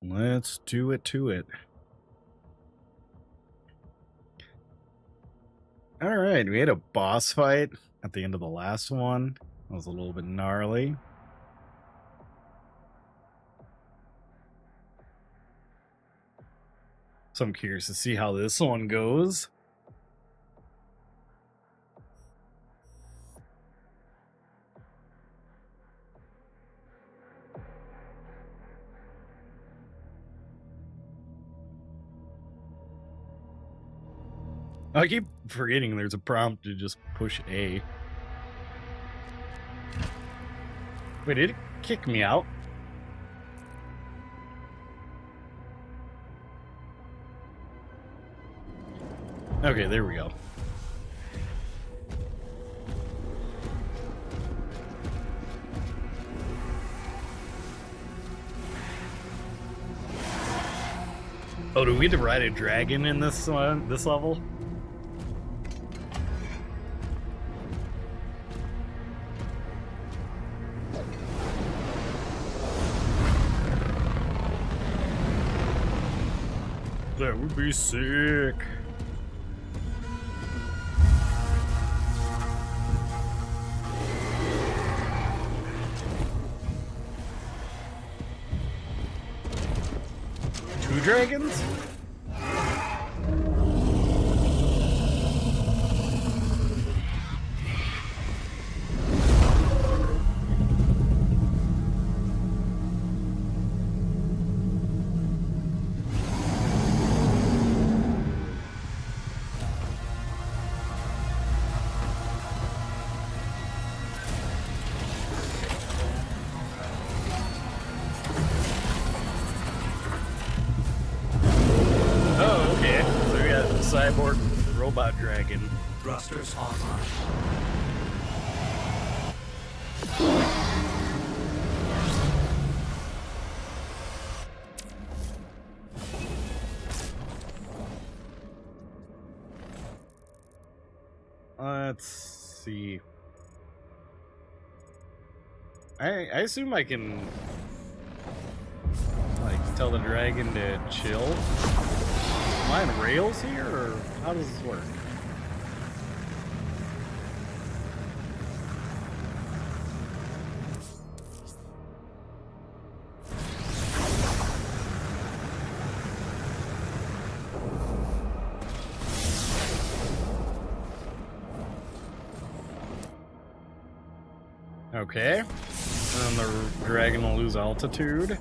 Let's do it to it. Alright, we had a boss fight at the end of the last one. It was a little bit gnarly. So I'm curious to see how this one goes. I keep forgetting there's a prompt to just push A. Wait, did it kick me out? Okay, there we go. Oh, do we have to ride a dragon in this one, this level? That would be sick. Two dragons? Cyborg robot dragon. Thrusters online. Let's see. I assume I can like tell the dragon to chill. Am I on rails here, or how does this work? Okay. And then the dragon will lose altitude.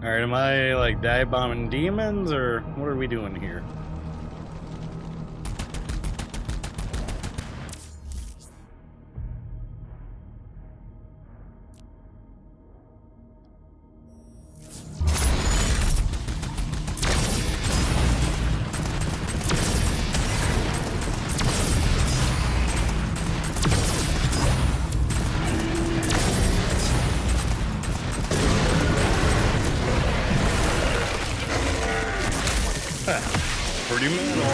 Alright, am I like dive bombing demons, or what are we doing here? Pretty metal.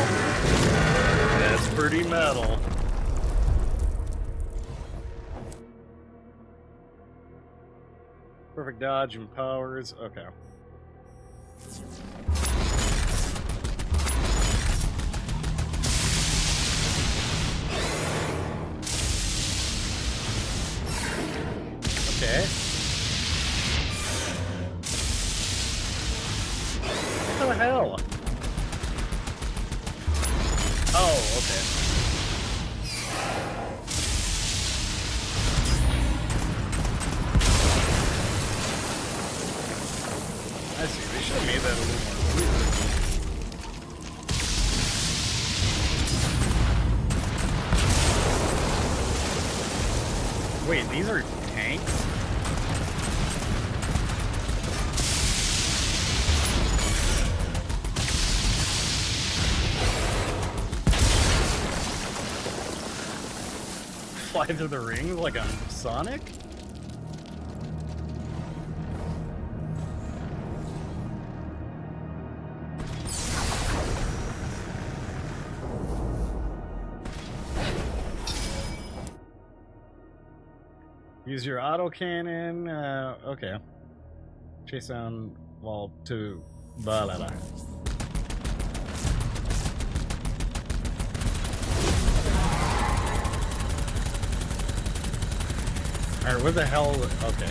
That's pretty metal. Perfect dodge and powers. Okay. Okay. What the hell? Oh, okay. I see. They should have made that a little more clear. Wait, these are tanks? Fly through the rings like on Sonic? Use your autocannon. Okay. Chase down wall to blah blah blah. Alright, what the hell? Okay.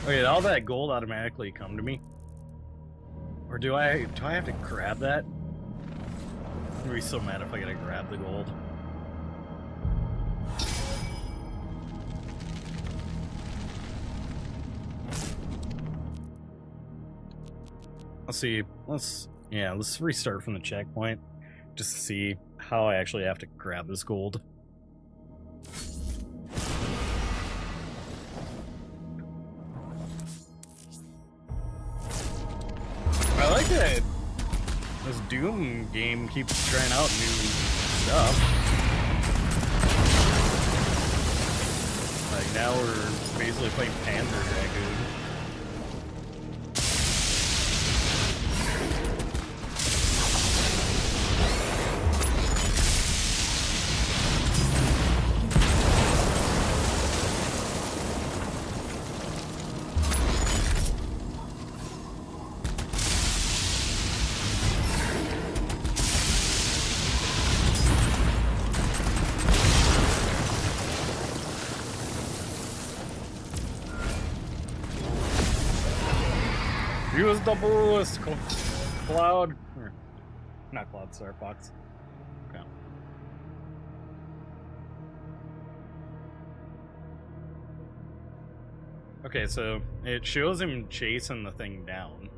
Okay, did all that gold automatically come to me? Or do I have to grab that? I'm gonna be so mad if I gotta grab the gold. Let's see. Let's restart from the checkpoint just to see how I actually have to grab this gold. I like that this Doom game keeps trying out new stuff. Like now we're basically playing Panzer Dragoon. Use the boost, Cloud. Not Cloud, sorry, Fox. Okay. Okay, so it shows him chasing the thing down.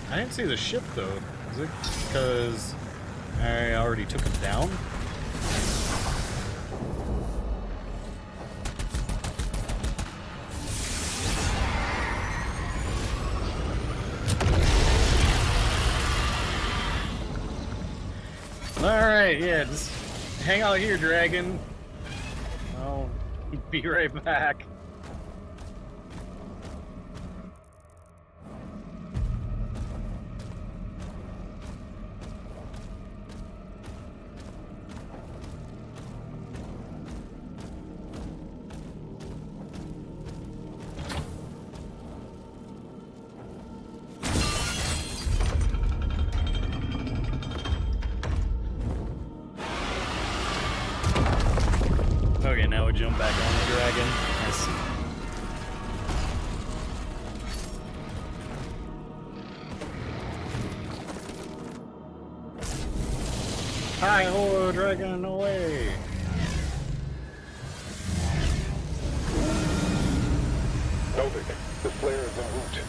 I didn't see the ship though. Is it because I already took it down? Alright, yeah, just hang out here, dragon. I'll be right back. Okay, now we jump back on the dragon. Nice. Hi ho, dragon away! Novik, the flare is en route.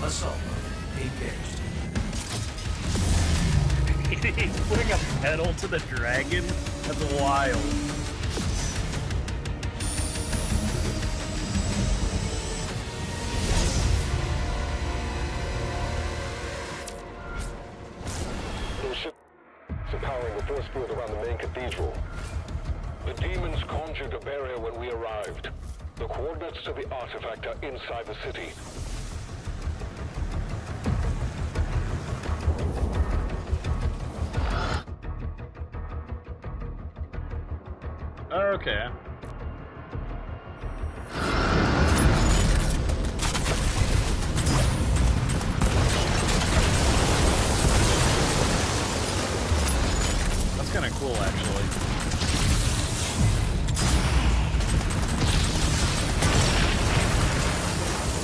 Assault engaged. He's putting a pedal to the dragon? That's wild. Those ships are powering the force field around the main cathedral. The demons conjured a barrier when we arrived. The coordinates to the artifact are inside the city. Okay. That's kind of cool, actually.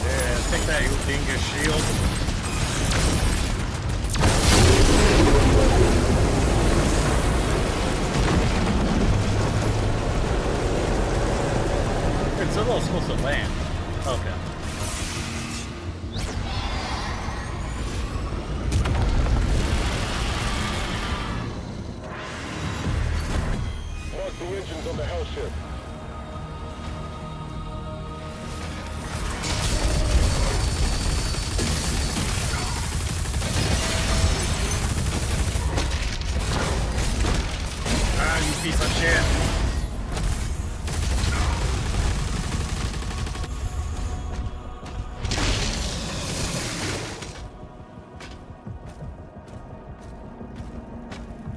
Yeah, take that, you dingus shield. It's supposed to land. Okay. engines on the hell ship. Ah, you piece of shit.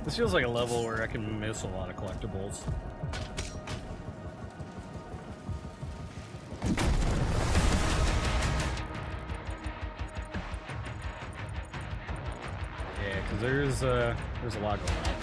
This feels like a level where I can miss a lot of collectibles. Yeah, because there's a lot going on.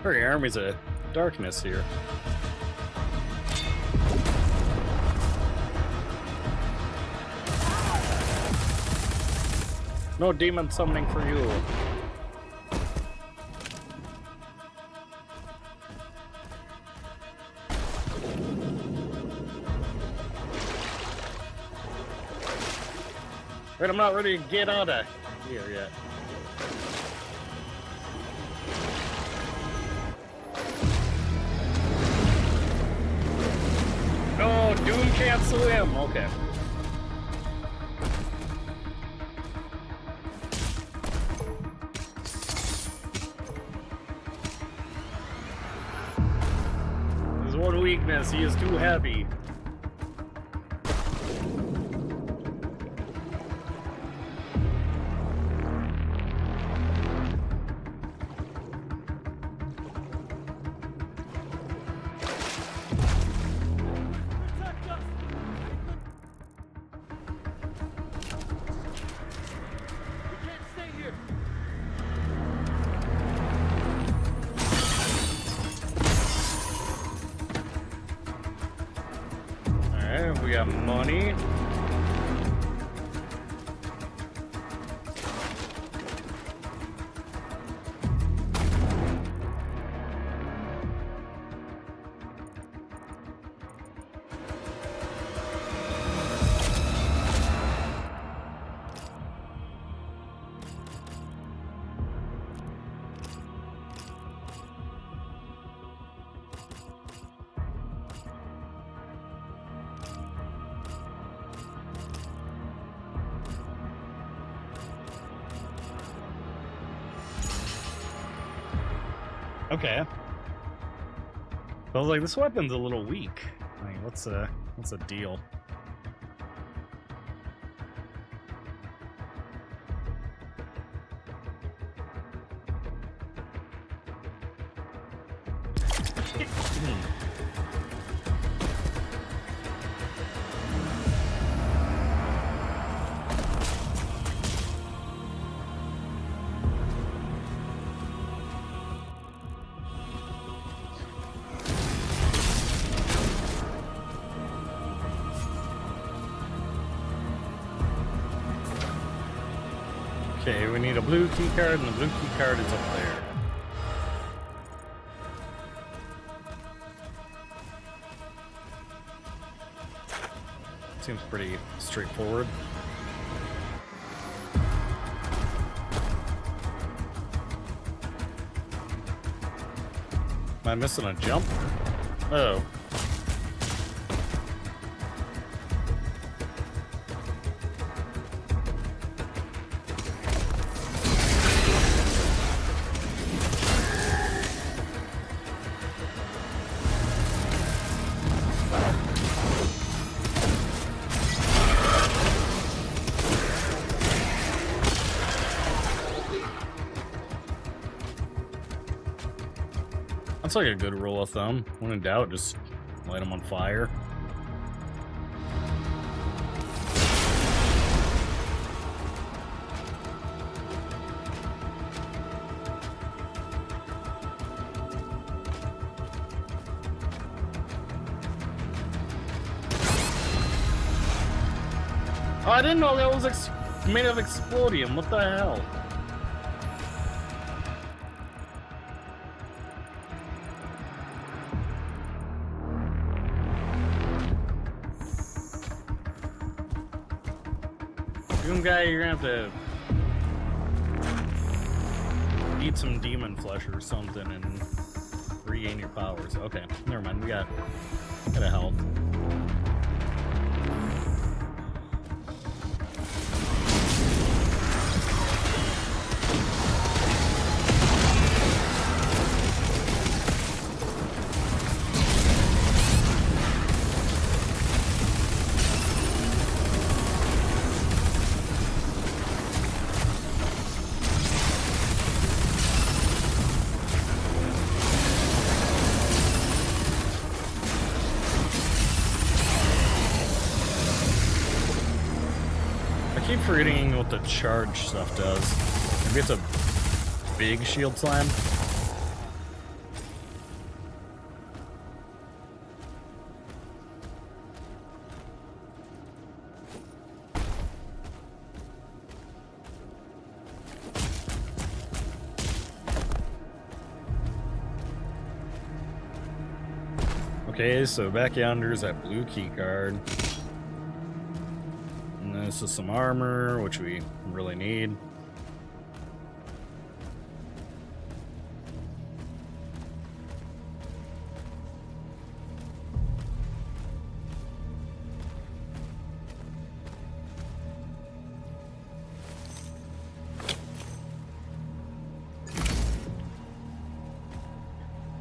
Very armies of darkness here. No demon summoning for you. Wait, I'm not ready to get out of here yet. No, Doom can't swim. Okay. There's one weakness. He is too heavy. We got money. Okay. I was like, this weapon's a little weak. Like, what's the deal? Okay, we need a blue key card, and the blue key card is up there. Seems pretty straightforward. Am I missing a jump? Oh. That's like a good rule of thumb. When in doubt, just light them on fire. Oh, I didn't know that was made of explodium. What the hell? Doom guy, you're gonna have to eat some demon flesh or something and regain your powers. Okay, never mind. We got a health. I keep forgetting what the charge stuff does. Maybe it's a big shield slam. Okay, so back yonder is that blue key card. This is some armor, which we really need.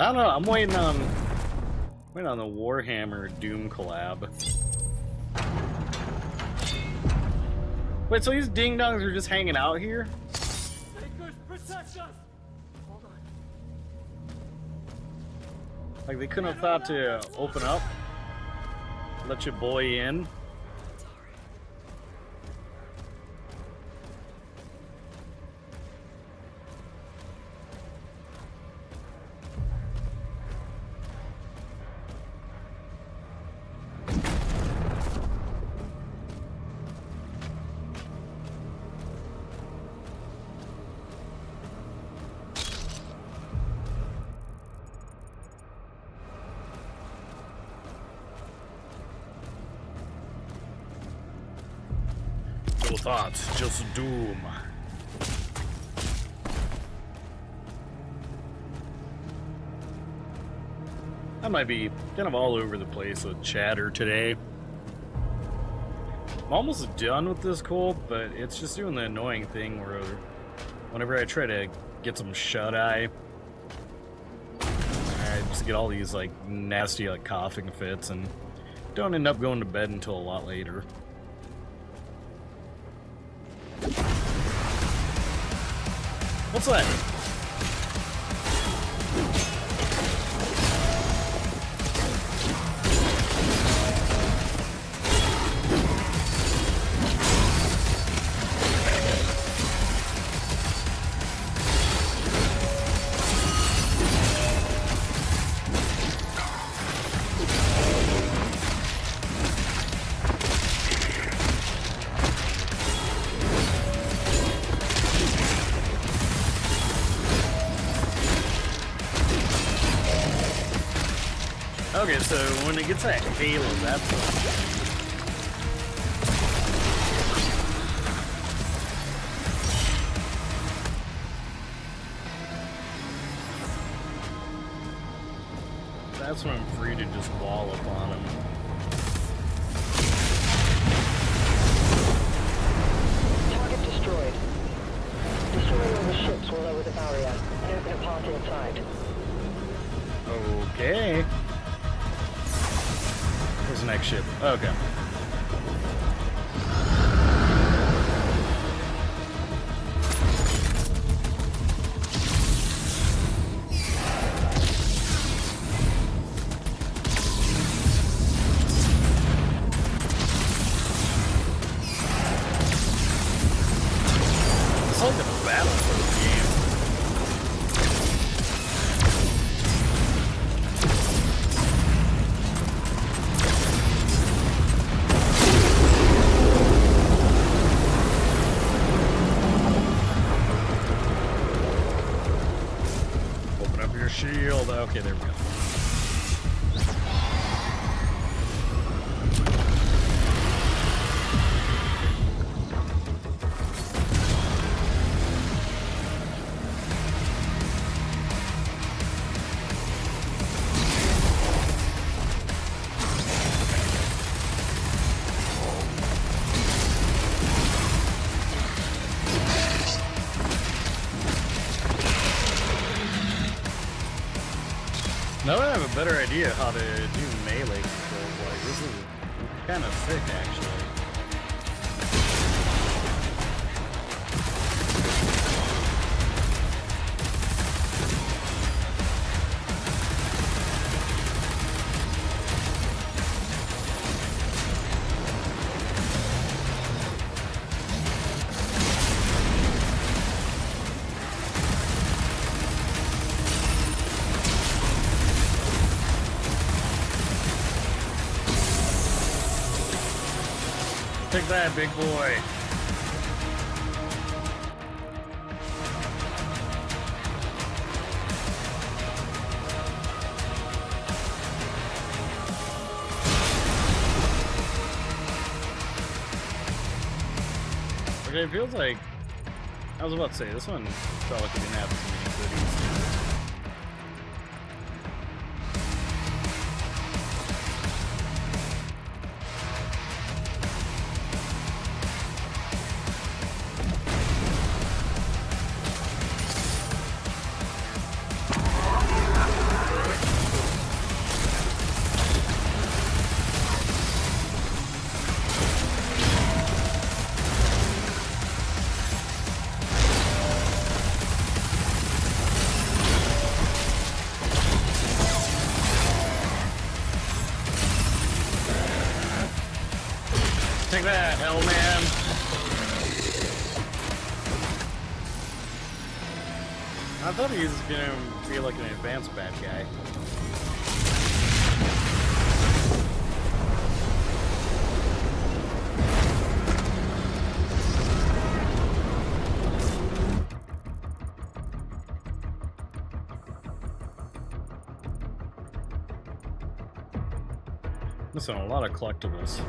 I don't know, I'm waiting on the Warhammer Doom collab. Wait, so these ding-dongs are just hanging out here? Protect us! Hold on. Like, they couldn't have thought to open up? Let your boy in? No thoughts, just doom. I might be kind of all over the place with chatter today. I'm almost done with this cold, but it's just doing the annoying thing where whenever I try to get some shut-eye, I just get all these like nasty like coughing fits and don't end up going to bed until a lot later. What's that? Okay, so when it gets that halo, that's when I'm free to just wallop on him. Target destroyed. Destroying all the ships will lower the barrier and open a path inside. Okay. Where's the next ship? Okay. It's like a battle for the game. Open up your shield. Okay, there we go. Now that I have a better idea how to do melee controls, like this is kind of sick actually. Take that, big boy. Okay, it feels like I was about to say this one felt like we didn't have too many goodies. Take that, hell man. I thought he was gonna be like an advanced bad guy. Listen, a lot of collectibles.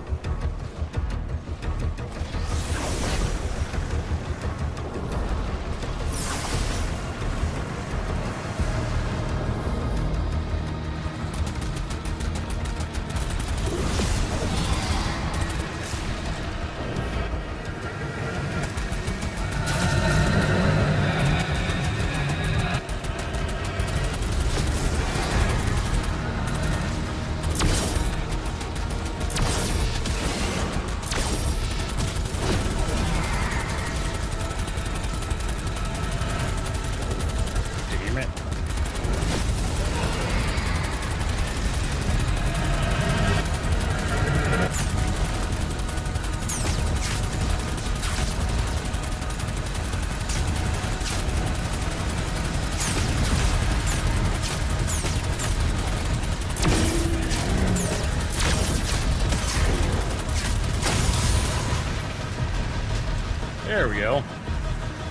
There we go. I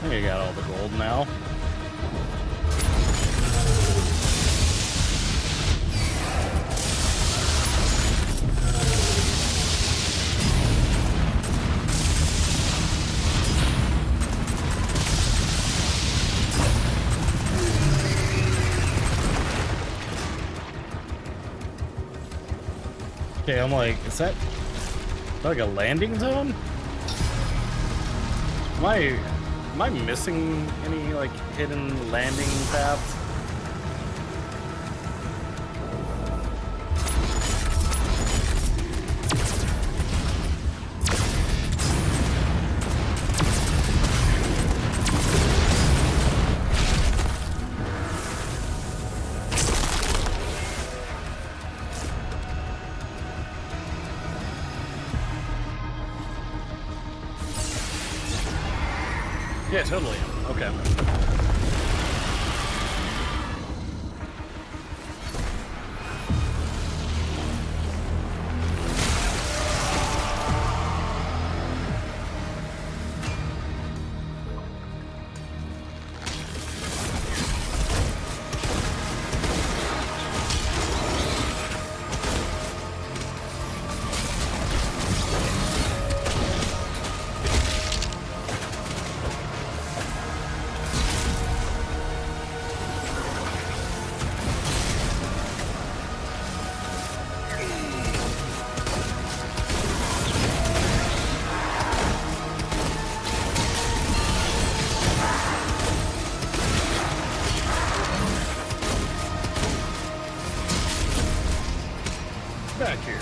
think I got all the gold now. Okay, I'm like, is that like a landing zone? Am I missing any like hidden landing paths? Yeah, totally. Okay. Back here.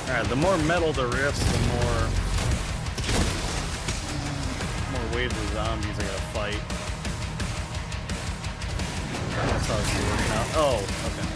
Alright, the more metal the rifts, the more waves of zombies I gotta fight. That's how it's working out. Oh, okay.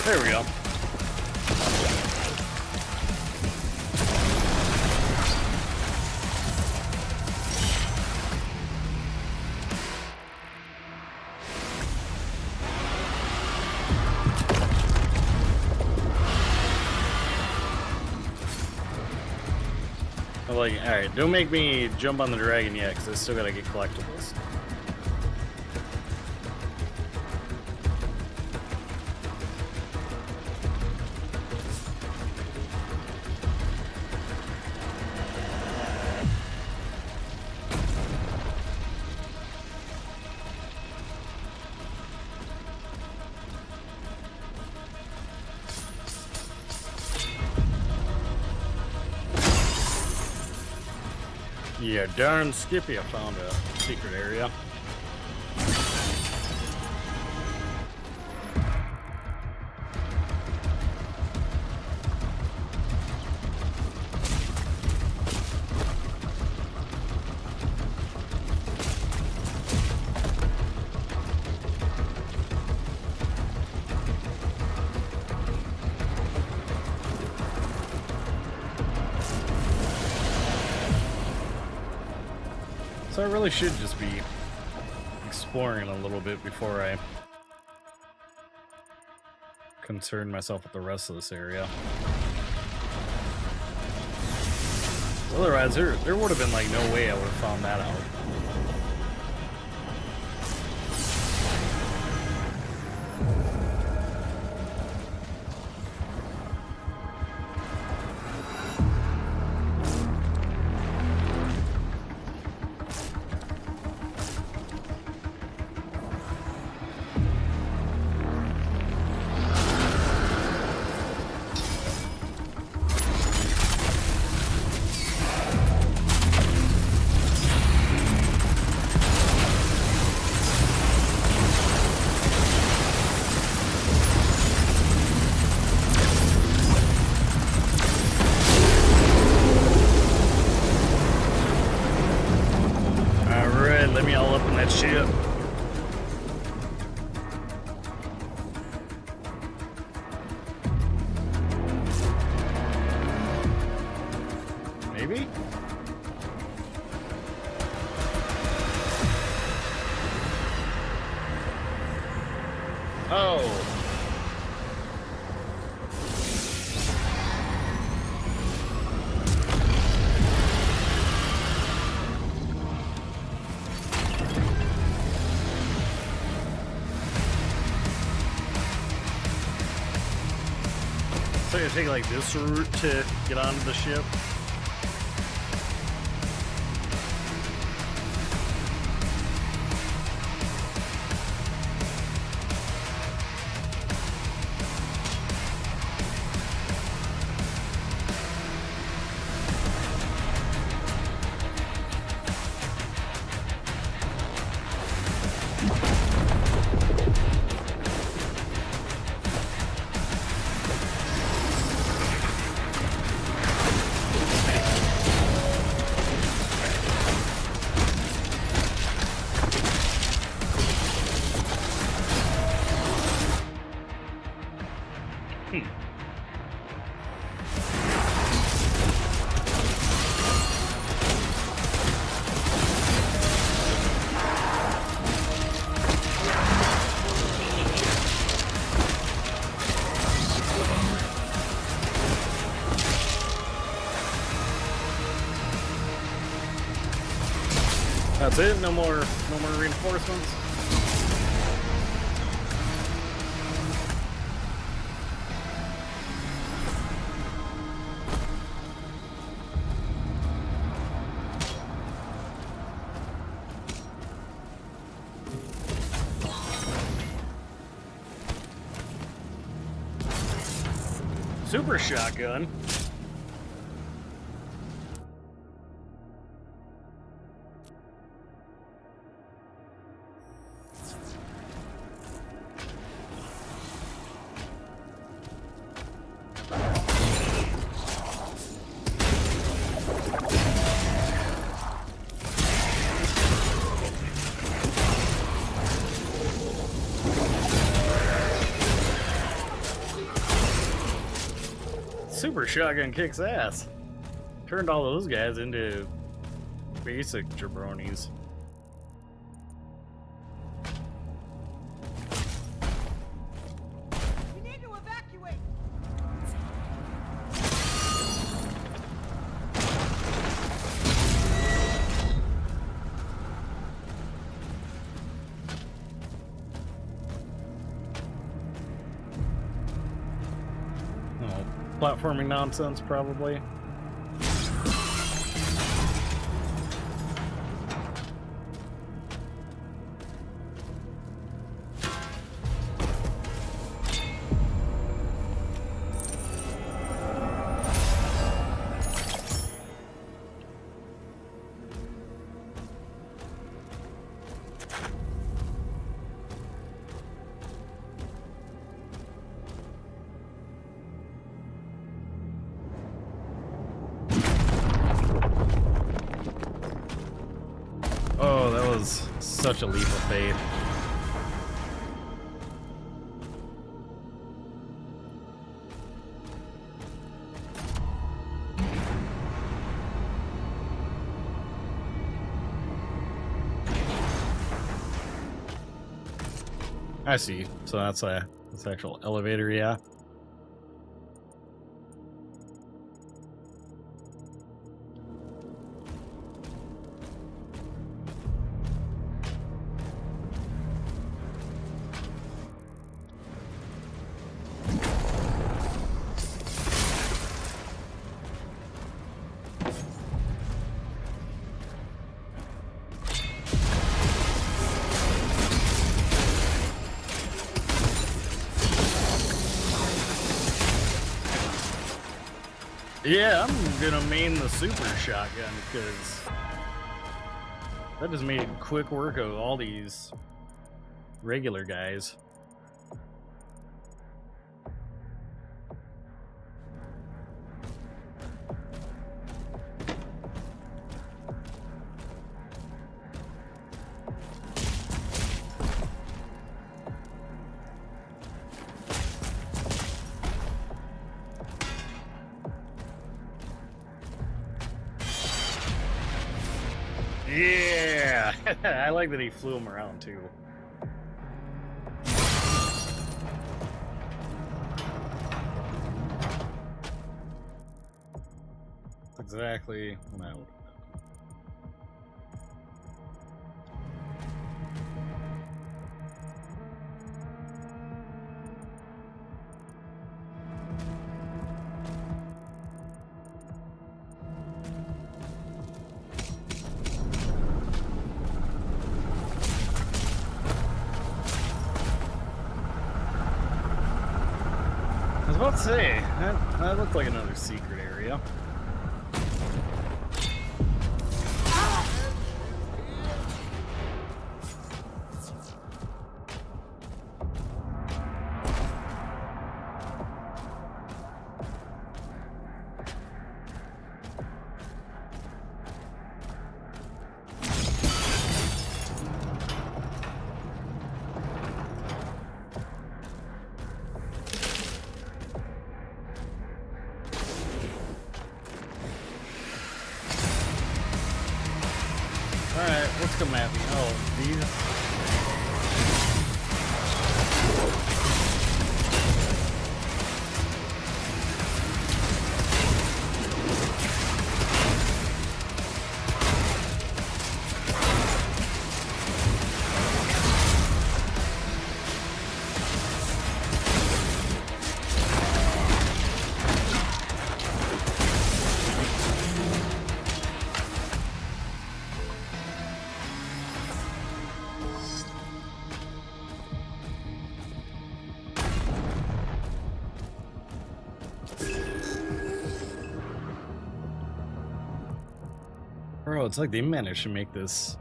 There we go. Like, alright, don't make me jump on the dragon yet, because I still gotta get collectibles. Yeah, darn Skippy, I found a secret area. So I really should just be exploring a little bit before I concern myself with the rest of this area. Otherwise, there would have been like no way I would have found that out. maybe? Oh. So you take like this route to get onto the ship? That's it? No more reinforcements? Super shotgun. Super shotgun kicks ass. Turned all those guys into basic jabronis. We need to evacuate. Oh, platforming nonsense, probably. Oh, that was such a leap of faith. I see. So that's actual elevator, yeah. Yeah, I'm gonna main the super shotgun because that just made quick work of all these regular guys. Yeah! I like that he flew him around too. Exactly what I would have done. I was about to say, that looked like another secret area. Alright, let's come at me. Oh, these. Bro, it's like they managed to make this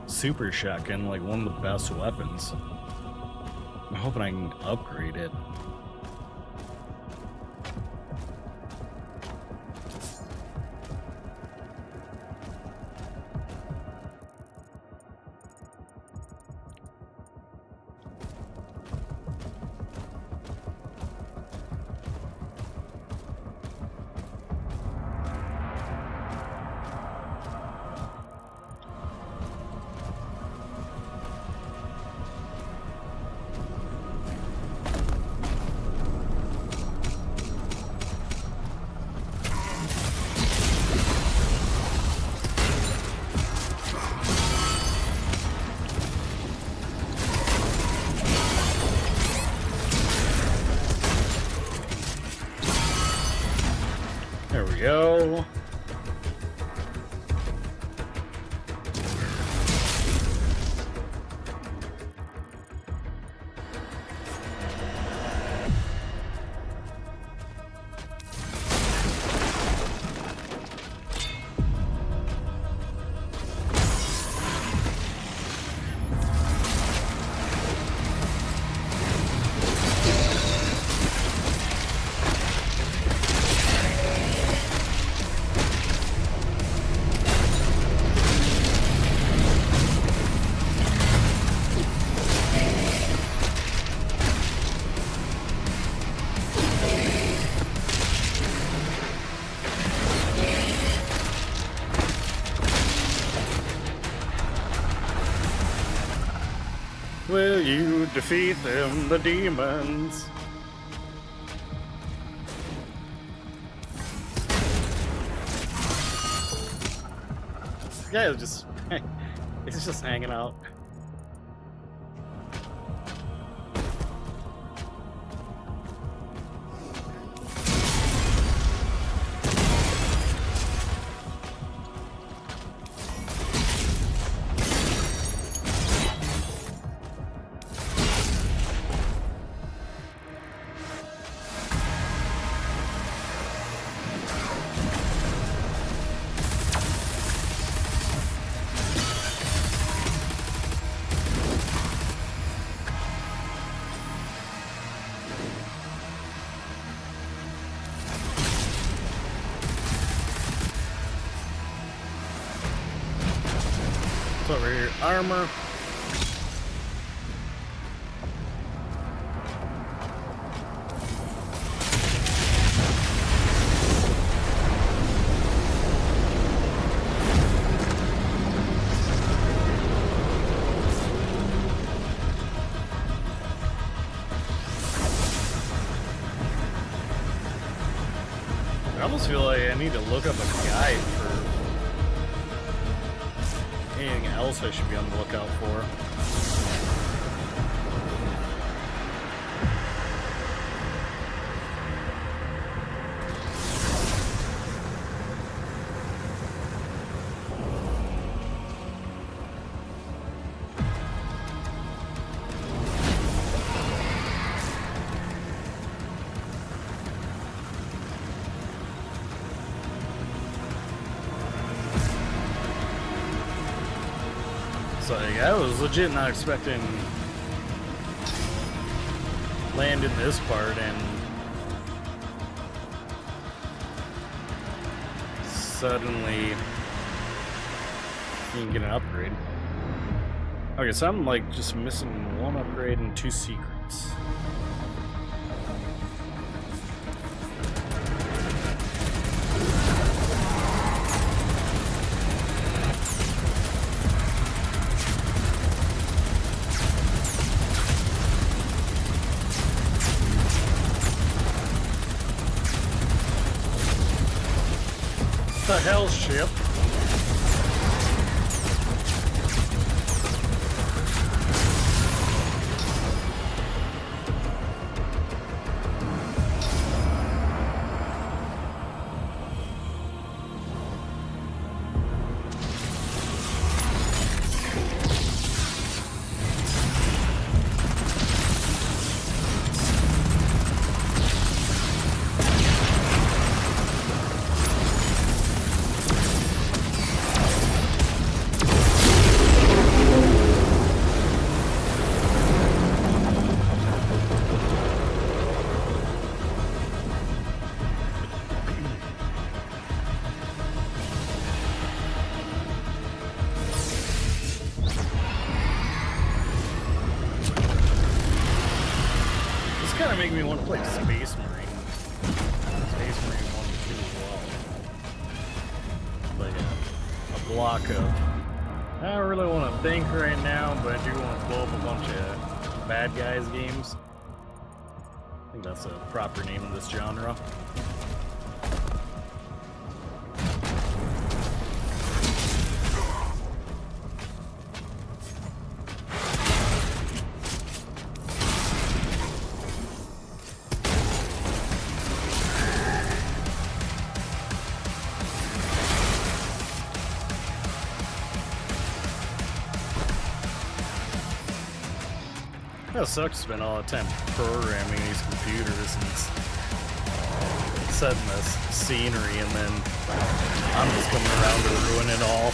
super shotgun like one of the best weapons. I'm hoping I can upgrade it. There we go. Will you defeat them, the demons? This guy is just, he's just hanging out. What's over here? Armor. almost feel like I need to look up a guide for anything else I should be on the lookout for. So like, I was legit not expecting land in this part, and suddenly you can get an upgrade. Okay, so I'm like just missing one upgrade and 2 secrets. The hell ship? Kind of make me want to play Space Marine 1 and 2 as well. Like a block of, I don't really want to think right now, but I do want to blow up a bunch of bad guys games. I think that's a proper name in this genre. It sucks to spend all the time programming these computers and setting this scenery, and then I'm just coming around to ruin it all.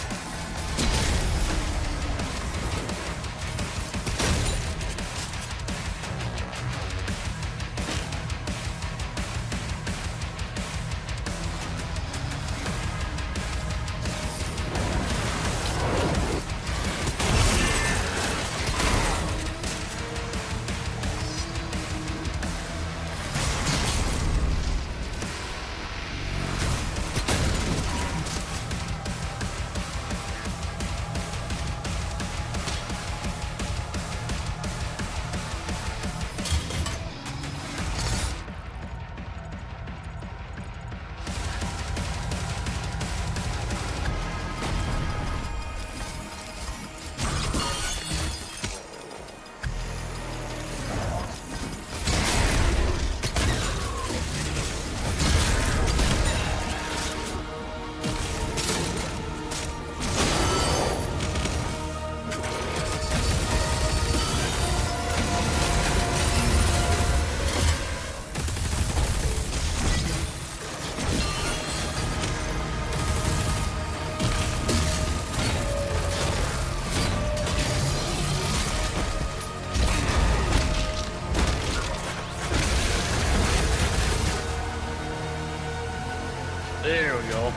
There we go.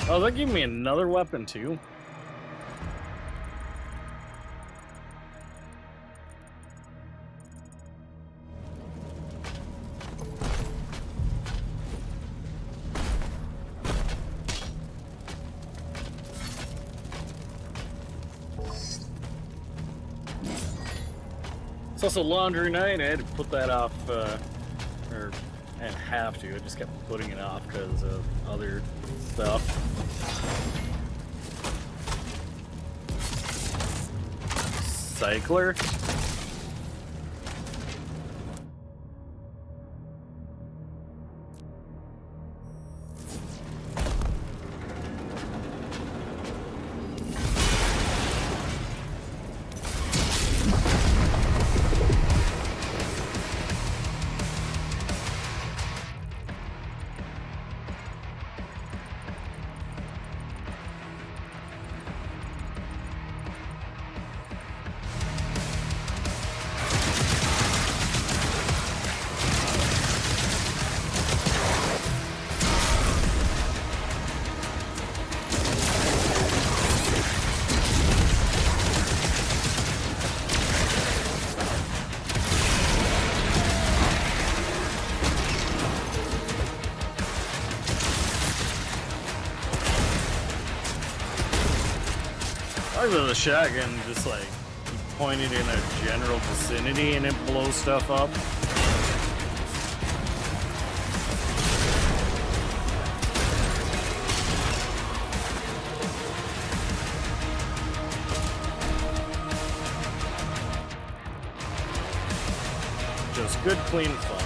Oh, that gave me another weapon too. It's also laundry night. I had to put that off, or I didn't have to, I just kept putting it off because of other stuff. Cycler? I love the shotgun, just like point it in a general vicinity and it blows stuff up. Just good, clean fun.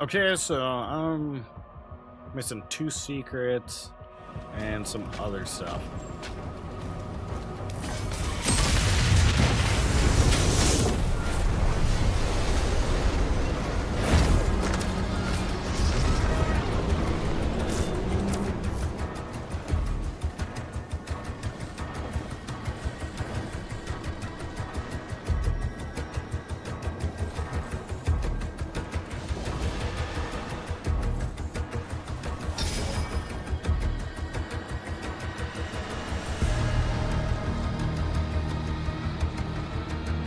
Okay, so I'm missing 2 secrets and some other stuff.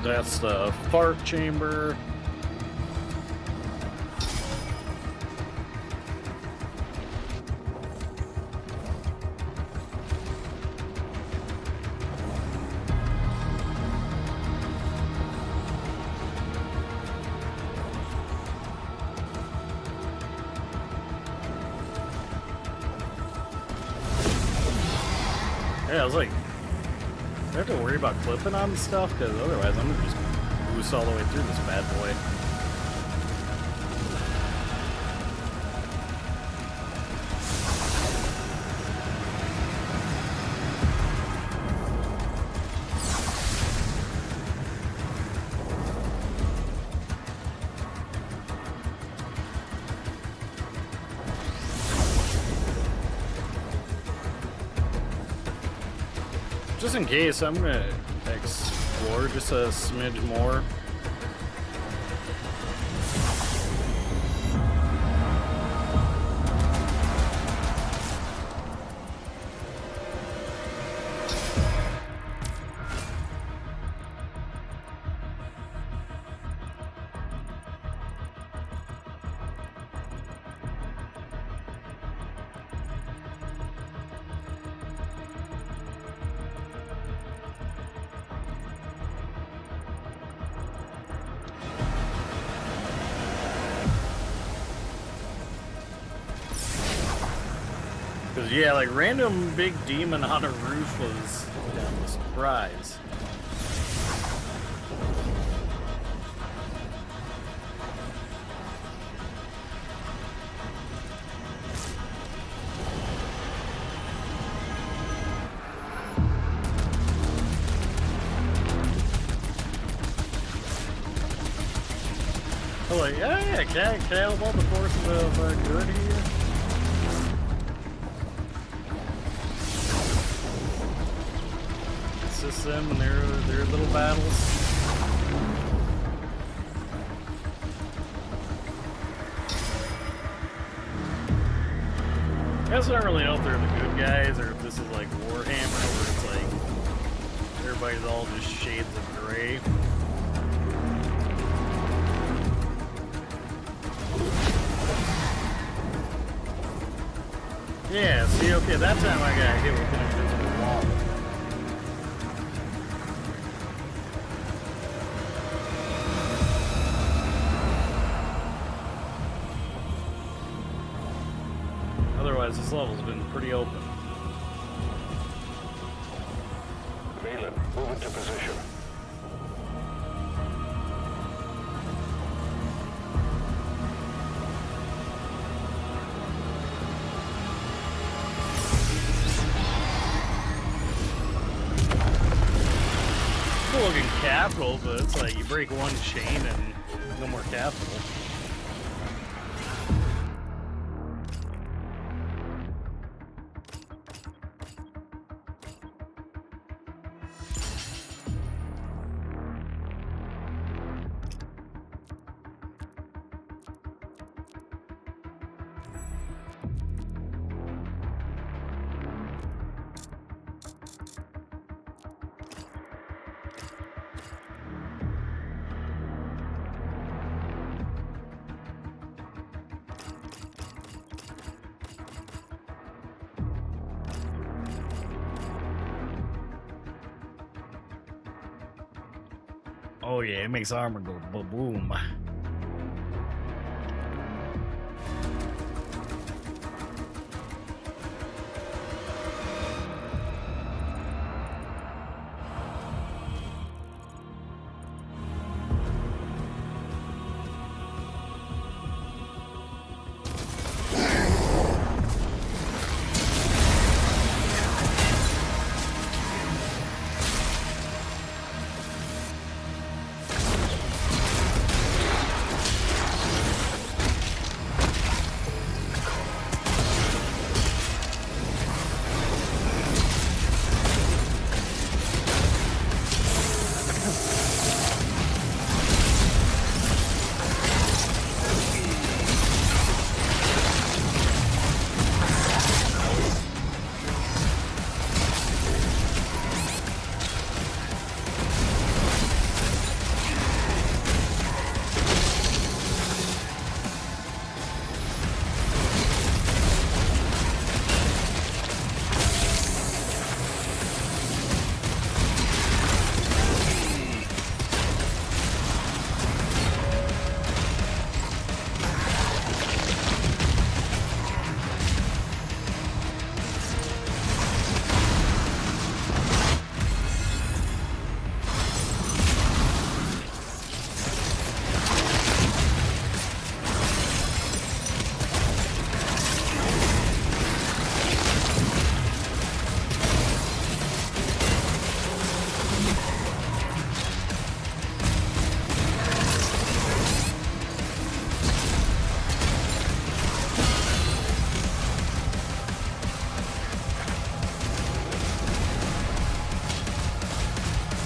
That's the fart chamber. Yeah, I was like, I have to worry about clipping on stuff, because otherwise I'm gonna just boost all the way through this bad boy. Just in case, I'm gonna explore just a smidge more. Cause yeah, like random big demon on a roof was a surprise. Oh, like, yeah, can I help all the forces of good here? Assist them in their little battles. I guess I don't really know if they're the good guys or if this is like Warhammer, where it's like everybody's all just shades of gray. Yeah, see, okay, that time I got hit with an invisible wall. Otherwise, this level's been pretty open. Malin, move into position. Cool looking capital, but it's like you break one chain and no more capital. Oh yeah, it makes armor go ba-boom.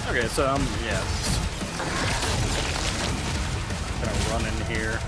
Okay, so I'm, yeah, gonna run in here.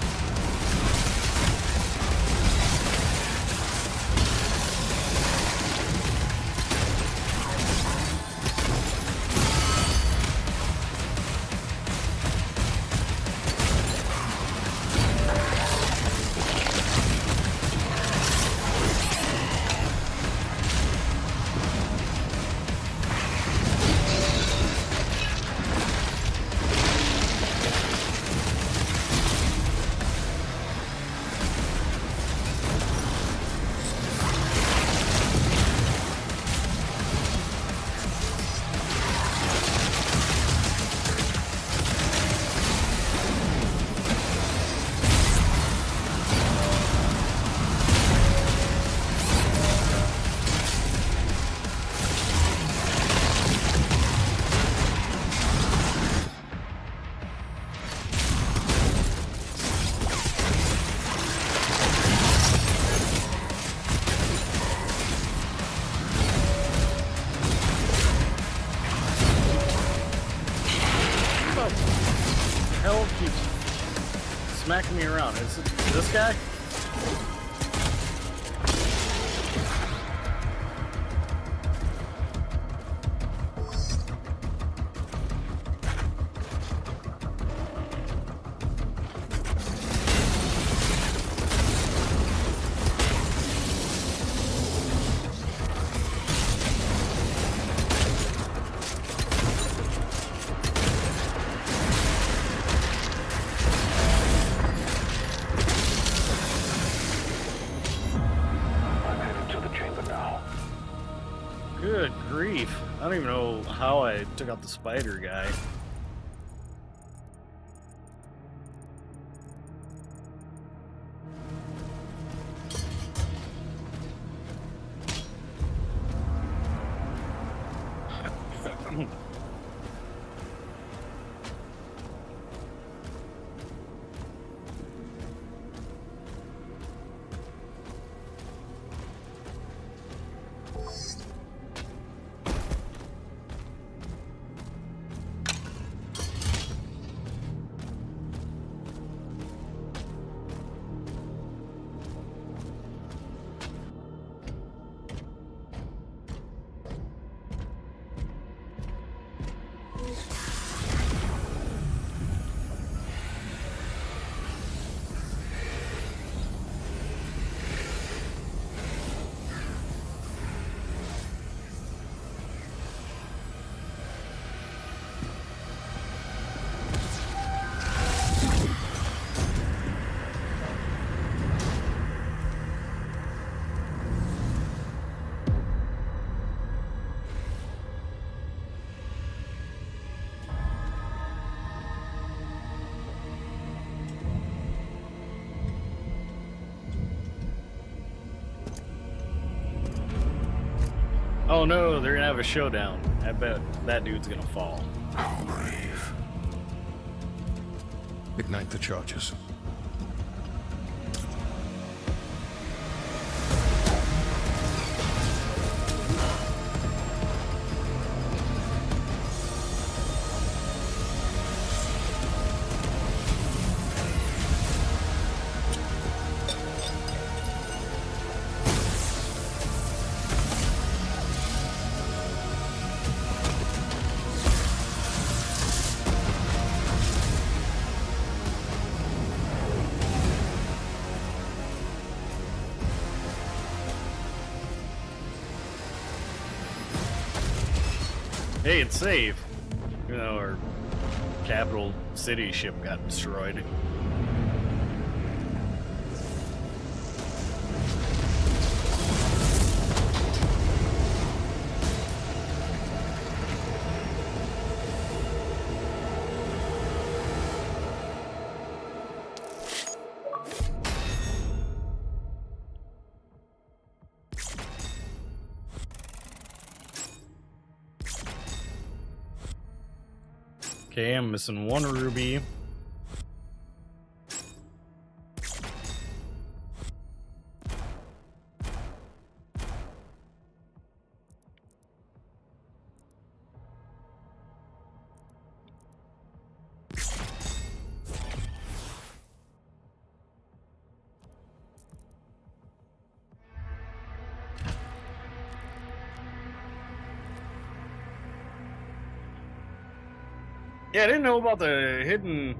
smacking me around? Is it this guy? I'm headed to the chamber now. Good grief. I don't even know how I took out the spider guy. Oh no, they're gonna have a showdown. I bet that dude's gonna fall. How brave. Ignite the charges. Hey, it's safe. You know, our capital city ship got destroyed. Okay, I'm missing one ruby. Yeah, I didn't know about the hidden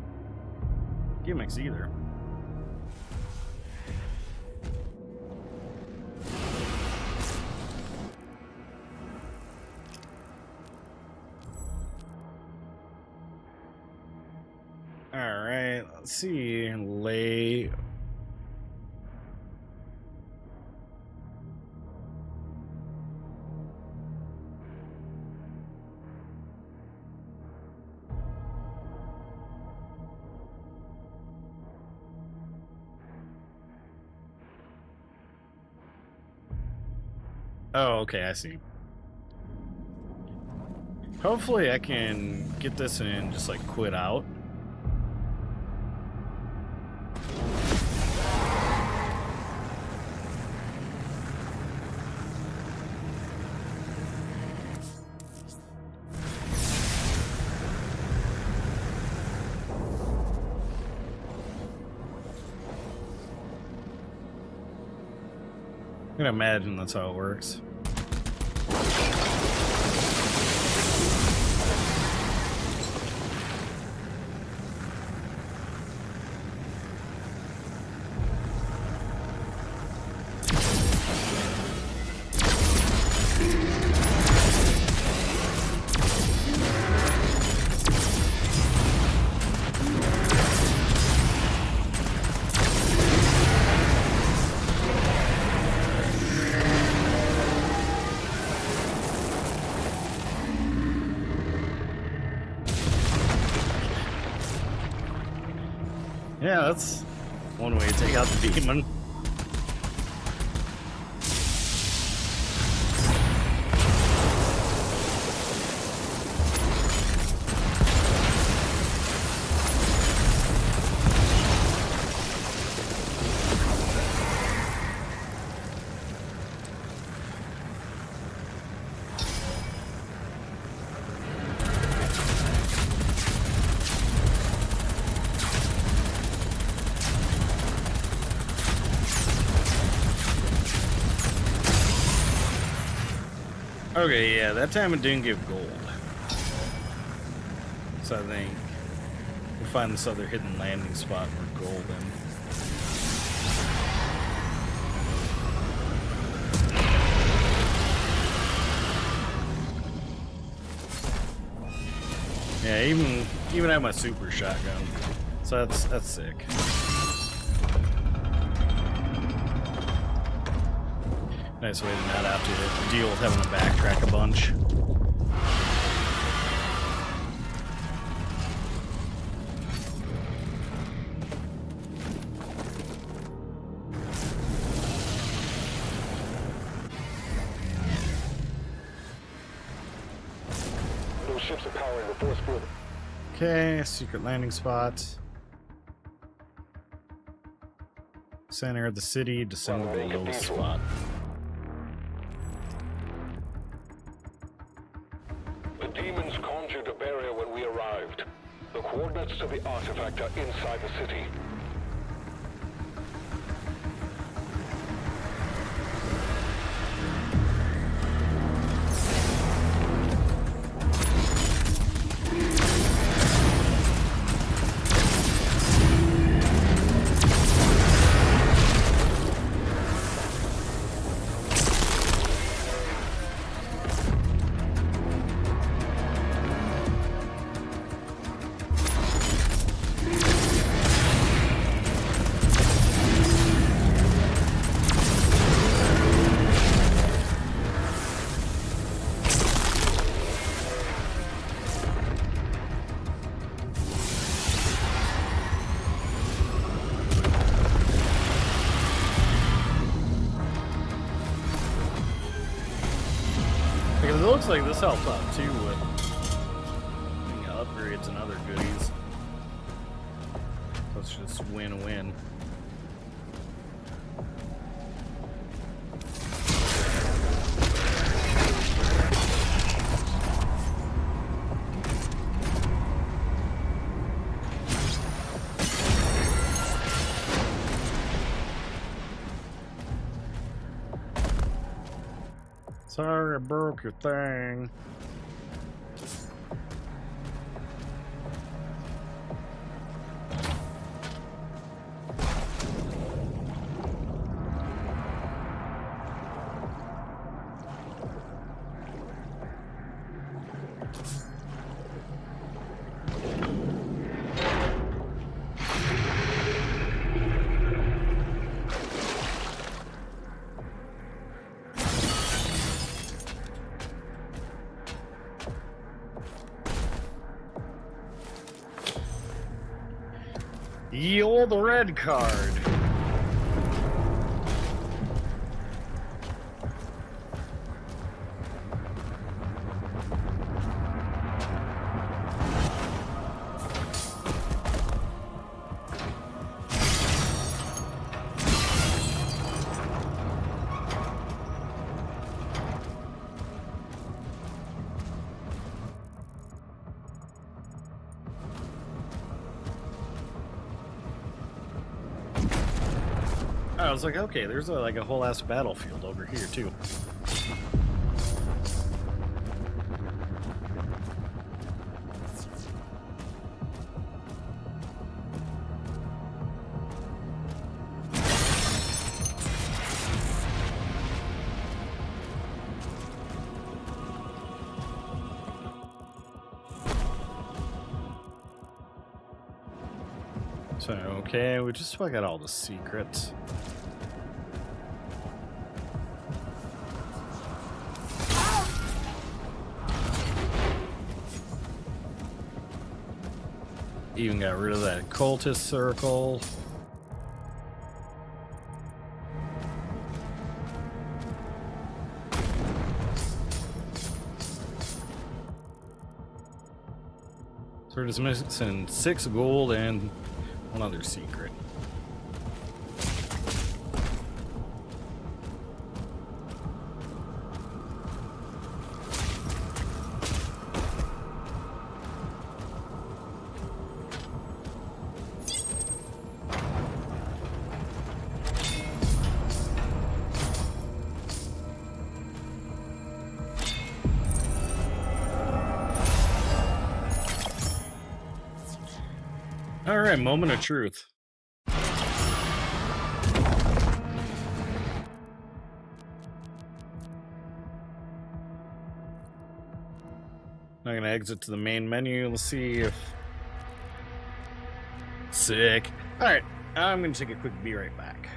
gimmicks either. Alright, let's see. Lay. Oh, okay, I see. Hopefully I can get this and just like quit out. can imagine that's how it works. Yeah, that's one way to take out the demon. Okay, yeah, that time it didn't give gold. So I think we'll find this other hidden landing spot where gold in. Yeah, even have my super shotgun. So that's sick. Nice way to not have to deal with having to backtrack a bunch. Those ships are powering the force field. Okay, secret landing spot. Center of the city, descend to the low spot. The demons conjured a barrier when we arrived. The coordinates to the artifact are inside the city. Because it looks like this helps out too with upgrades and other goodies. So it's just win-win. Sorry, I broke your thing. You're the red card. I was like, okay, there's like a whole ass battlefield over here too. So, okay, we just about got all the secrets. Even got rid of that cultist circle. So we're just missing 6 gold and one other secret. All right, moment of truth. I'm gonna exit to the main menu. Let's see if sick. All right, I'm gonna take a quick be right back.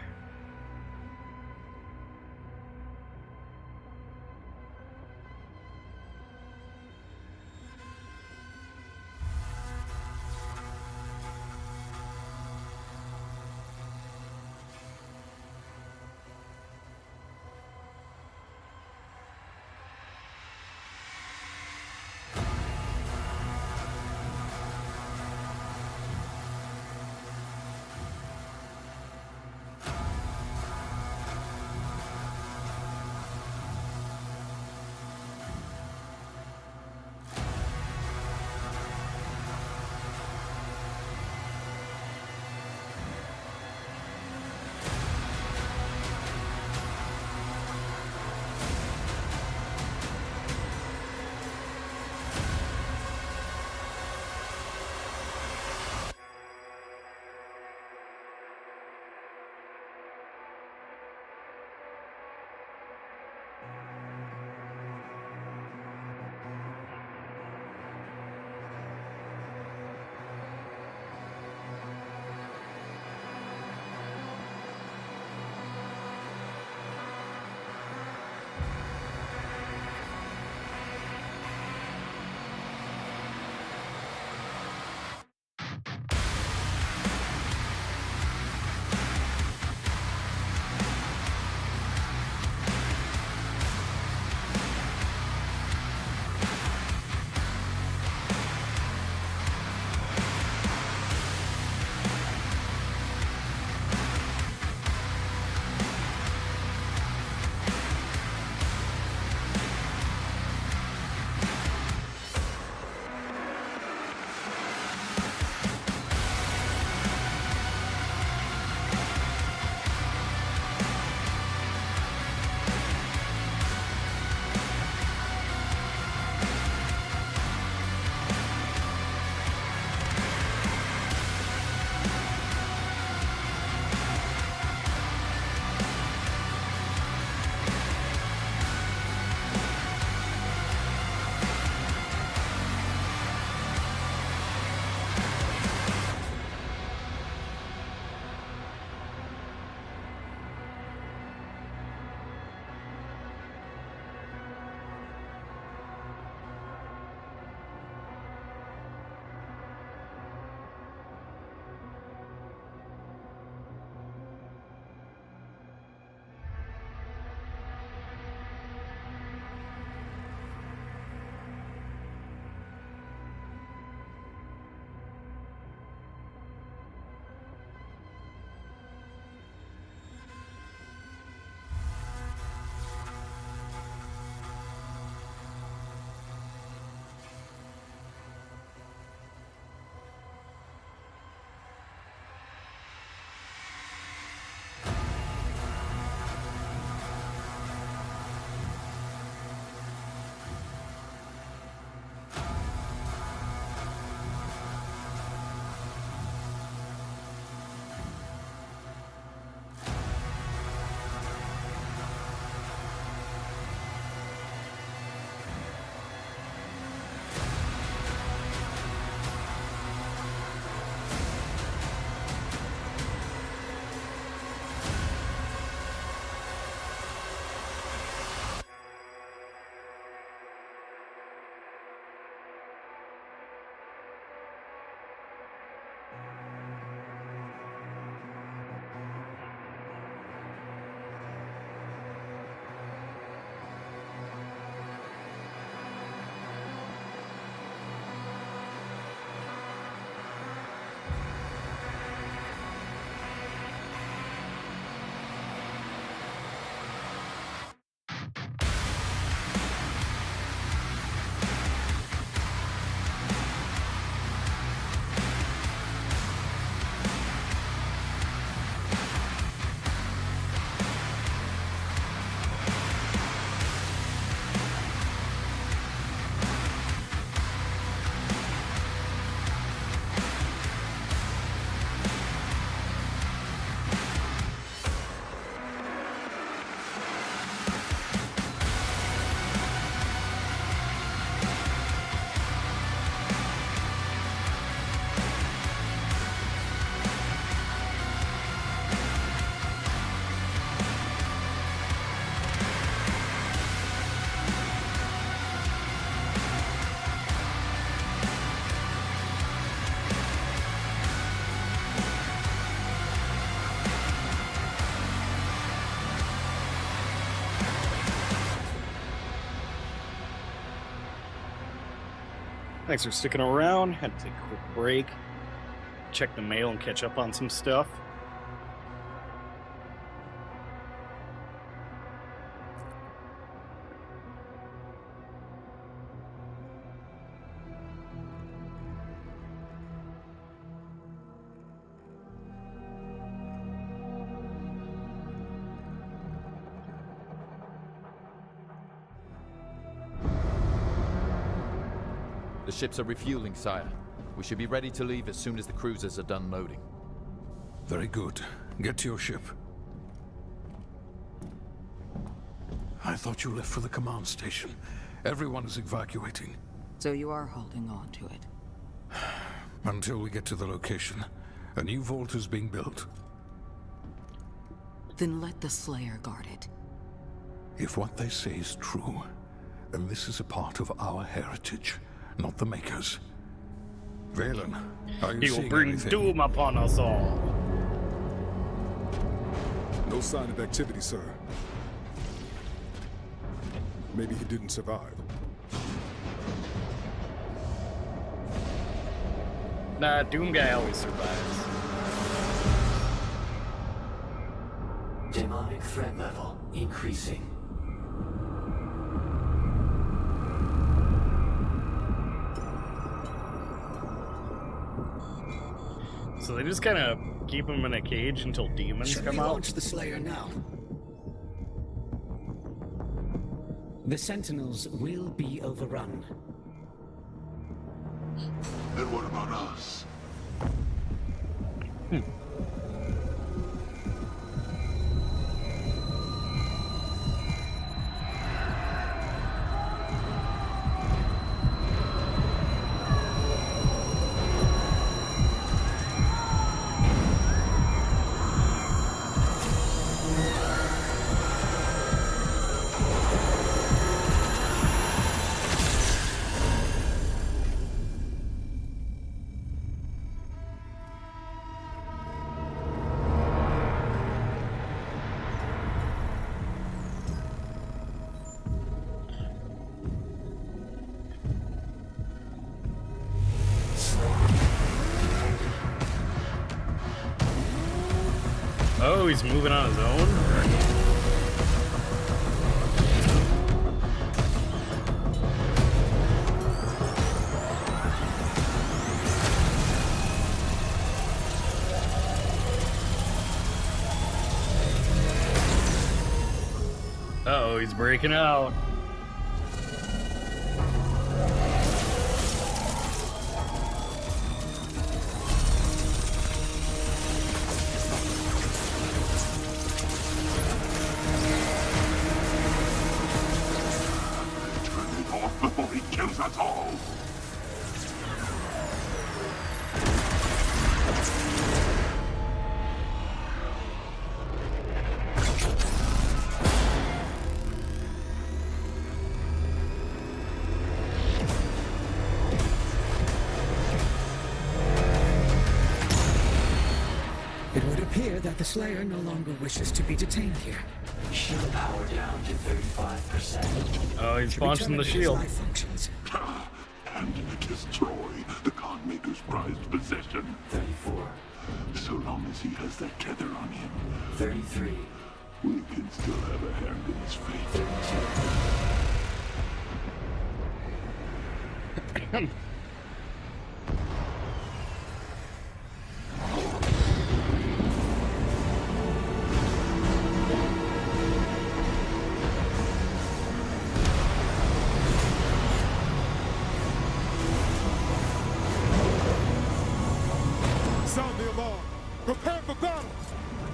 Thanks for sticking around. Had to take a quick break, check the mail, and catch up on some stuff. The ships are refueling, sire. We should be ready to leave as soon as the cruisers are done loading. Very good. Get to your ship. I thought you left for the command station. Everyone is evacuating. So you are holding on to it. Until we get to the location. A new vault is being built. Then let the Slayer guard it. If what they say is true, then this is a part of our heritage, not the Makers. Valen, are you He will seeing bring anything? doom upon us all. No sign of activity, sir. Maybe he didn't survive. Nah, Doom Guy always survives. Demonic threat level increasing. So they just kind of keep him in a cage until demons Should come we out? launch the Slayer now? The Sentinels will be overrun. Then what about us? Oh, he's moving on his own? Uh-oh, he's breaking out. Before he kills us all! It would appear that the Slayer no longer wishes to be detained here. Shield power down to 35%. Oh, he's punching the Return to his shield. life functions. And destroy the Conmaker's prized possession. 34. So long as he has that tether on him, 33. we can still have a hand in his fate. 32. Sound the alarm! Prepare for battle!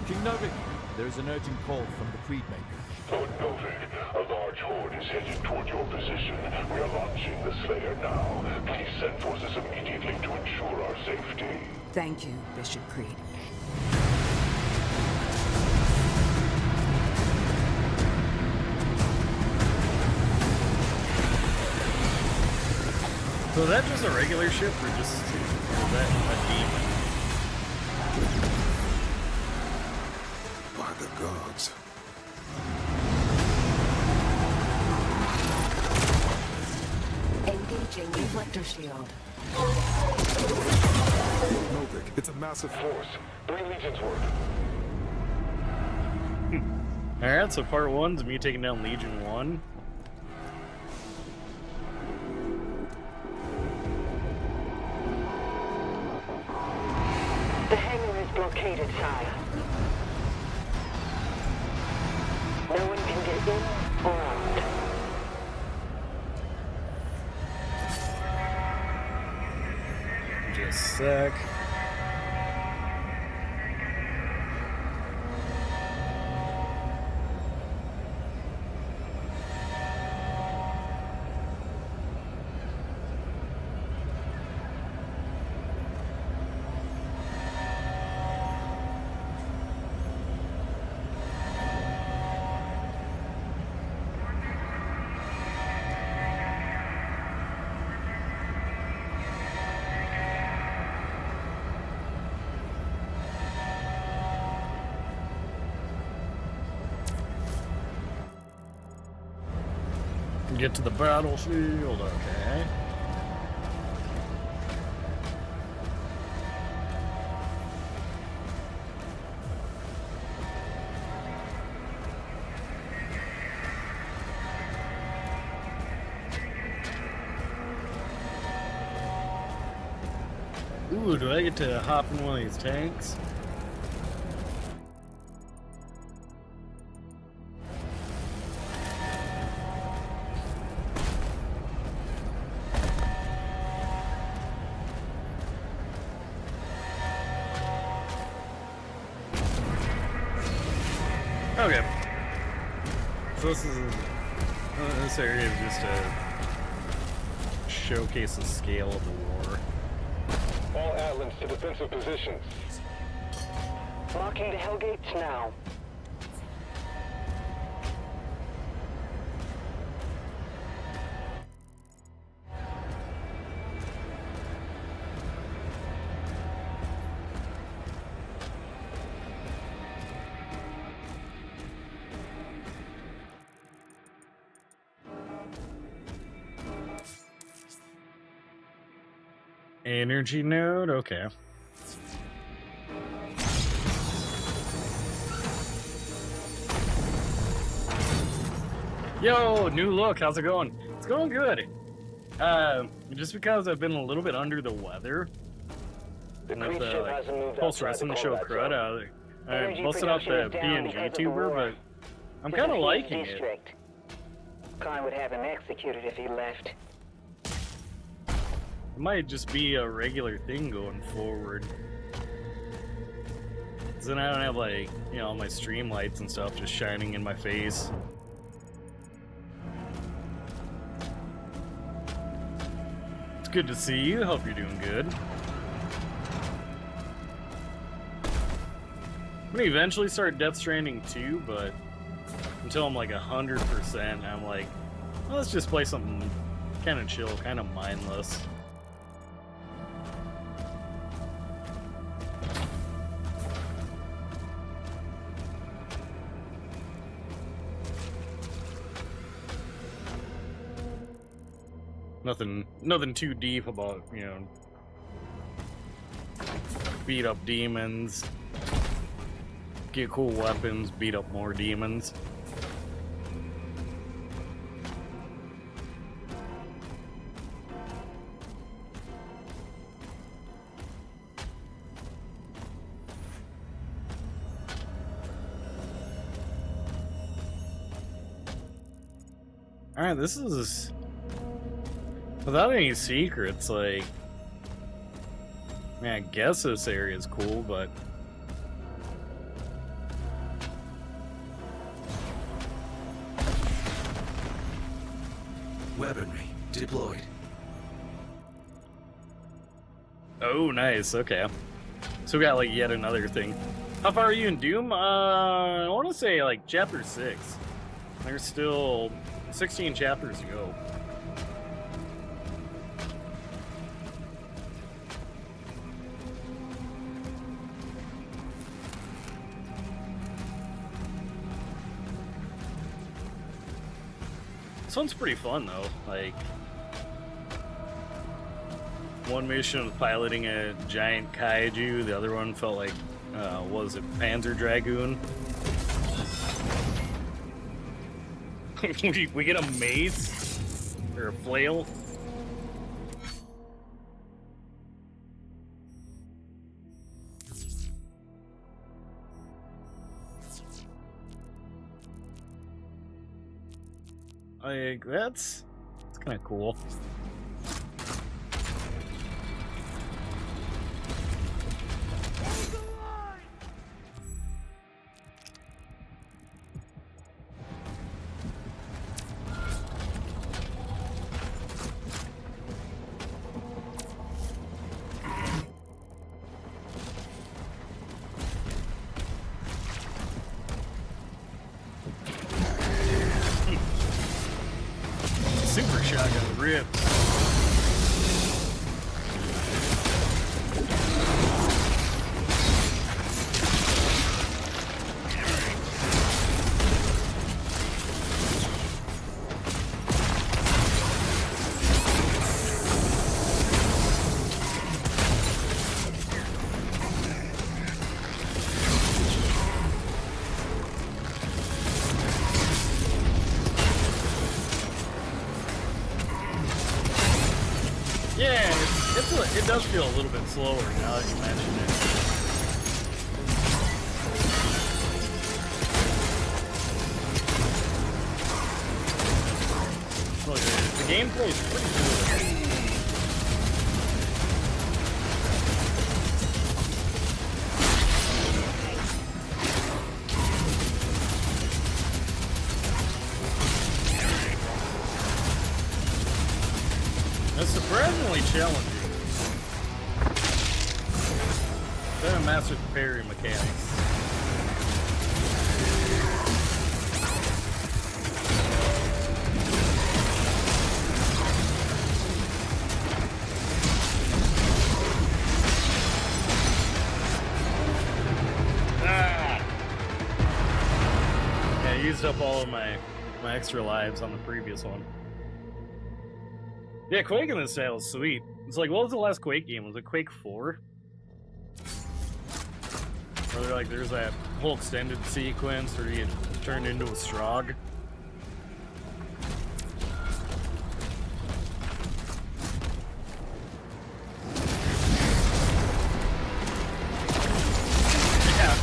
King Novik, there is an urgent call from the Creedmaker. Lord Novik, a large horde is headed toward your position. We are launching the Slayer now. Please send forces immediately to ensure our safety. Thank you, Bishop Creed. So is that just a regular ship, or just is that a demon? By the gods. Engaging Deflector shield. Novik, it's a massive Force. 3 Legions worth. Alright, so part 1's me taking down Legion 1. The hangar is blockaded, sire. No one can get in or out. Just a sec. Get to the battlefield, okay. Ooh, do I get to hop in one of these tanks? Okay. So this area is just to showcase the scale of the war. All Atlands to defensive positions. Marking the Hellgates now. Energy node? Okay. Yo, new look. How's it going? It's going good. Just because I've been a little bit under the weather. The With creep ship hasn't moved Pulse outside Wrestling the show combat crud. zone. I Energy busted up the production is down because PNG of the tuber, war. but I'm This kind is of his liking it. district. Khan would have him executed if he left. It might just be a regular thing going forward. 'Cause then I don't have, like, you know, all my stream lights and stuff just shining in my face. It's good to see you. Hope you're doing good. I'm gonna eventually start Death Stranding 2, but until I'm like 100%, I'm like, well, let's just play something kind of chill, kind of mindless. Nothing too deep about, you know, beat up demons, get cool weapons, beat up more demons. Alright, this is without any secrets, like, I mean, I guess this area is cool, but Weaponry deployed. oh, nice. Okay, so we got like yet another thing. How far are you in Doom? I want to say like chapter 6. There's still 16 chapters to go. This one's pretty fun though. Like, one mission was piloting a giant kaiju. The other one felt like, what was it, Panzer Dragoon? we get a mace or a flail. Like that's kind of cool. Super shotgun rips. Yeah, it does feel a little bit slower now that you mention it. Look, the gameplay is pretty cool. It's surprisingly challenging. I haven't mastered the parry mechanics. Ah! Yeah, I used up all of my extra lives on the previous one. Yeah, Quake in this style is sweet. It's like, what was the last Quake game? Was it Quake 4? Where they're like, there's that whole extended sequence where you get turned into a Strogg. Yeah.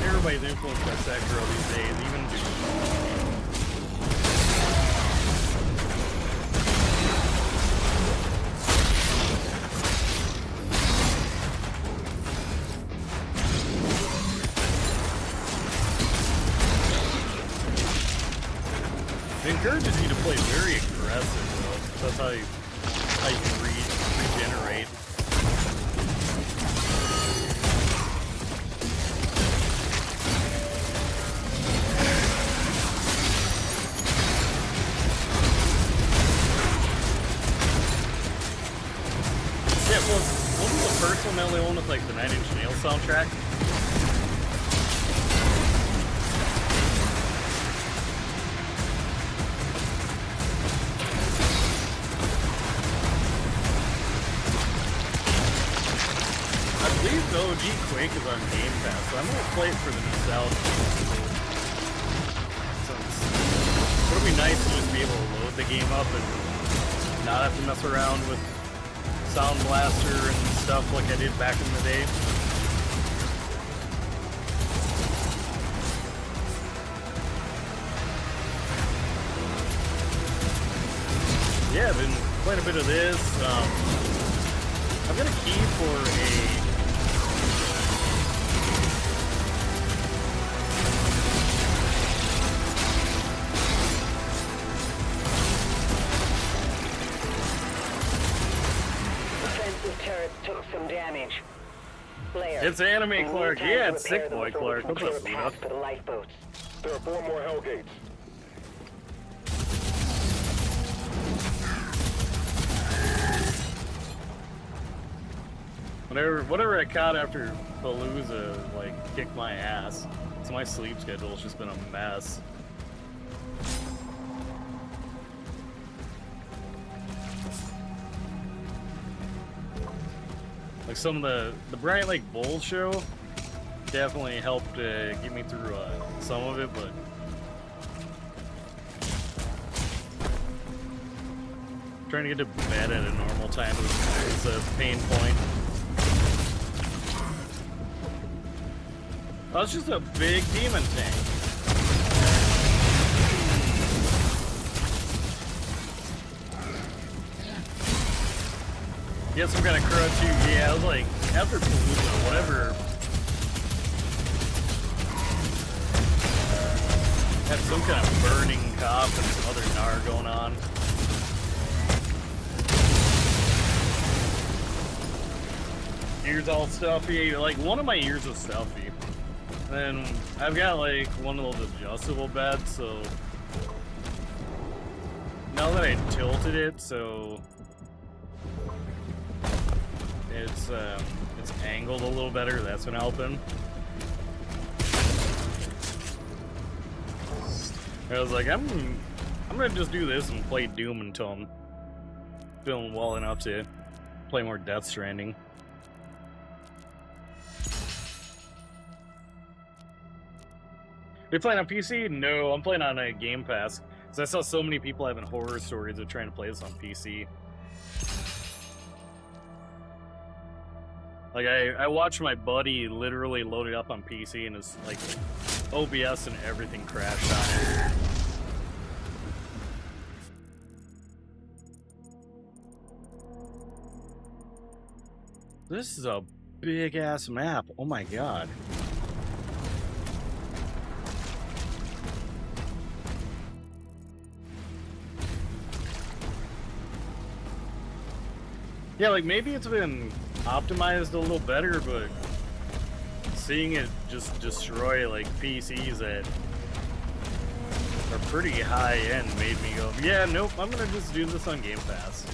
Everybody's influenced by Sekiro these days, even it encourages you to play very aggressive, though. That's how you can regenerate. Yeah, well, wasn't the first one the only one with like the 9 Inch Nails soundtrack? The OG Quake is on Game Pass, so I'm gonna play it for the nostalgia. So it would be nice to just be able to load the game up and not have to mess around with Sound Blaster and stuff like I did back in the day. Yeah, I've been playing a bit of this. I've got a key for a took some damage. Blair, it's Anime Clark. Yeah, it's Sick Boy Clark. What's up, Luna? For the lifeboats. There are 4 more Hellgates. Whatever I caught after Palooza, like, kicked my ass. So my sleep schedule's just been a mess. Like some of the Bright Lake Bowl show definitely helped get me through some of it, but trying to get to bed at a normal time is a pain point. Oh, it's just a big demon tank. Get some kind of crow too. Yeah, I was like, after Palooza, whatever. Had some kind of burning cough and some other gnar going on. Ears all stuffy. Like, one of my ears was stuffy. And I've got like one of those adjustable beds, so now that I tilted it, so it's angled a little better. That's been helping. I was like, I'm gonna just do this and play Doom until I'm feeling well enough to play more Death Stranding. Are you playing on PC? No, I'm playing on a Game Pass. Because I saw so many people having horror stories of trying to play this on PC. Like, I watched my buddy literally load it up on PC and his, like, OBS and everything crashed on it. This is a big-ass map. Oh my god. Yeah, like, maybe it's been optimized a little better, but seeing it just destroy, like, PCs that are pretty high-end made me go, yeah, nope, I'm gonna just do this on Game Pass.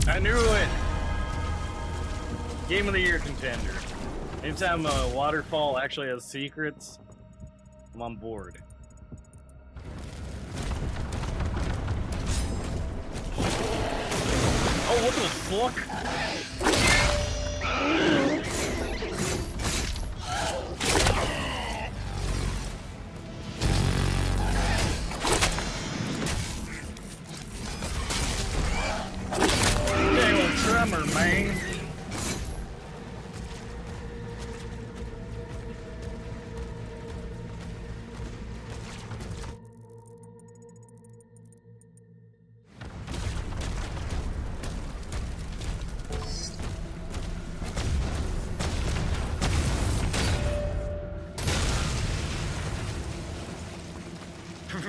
I knew it! Game of the Year contender. Anytime a waterfall actually has secrets, I'm on board. Oh, what the fuck? Tremor, man.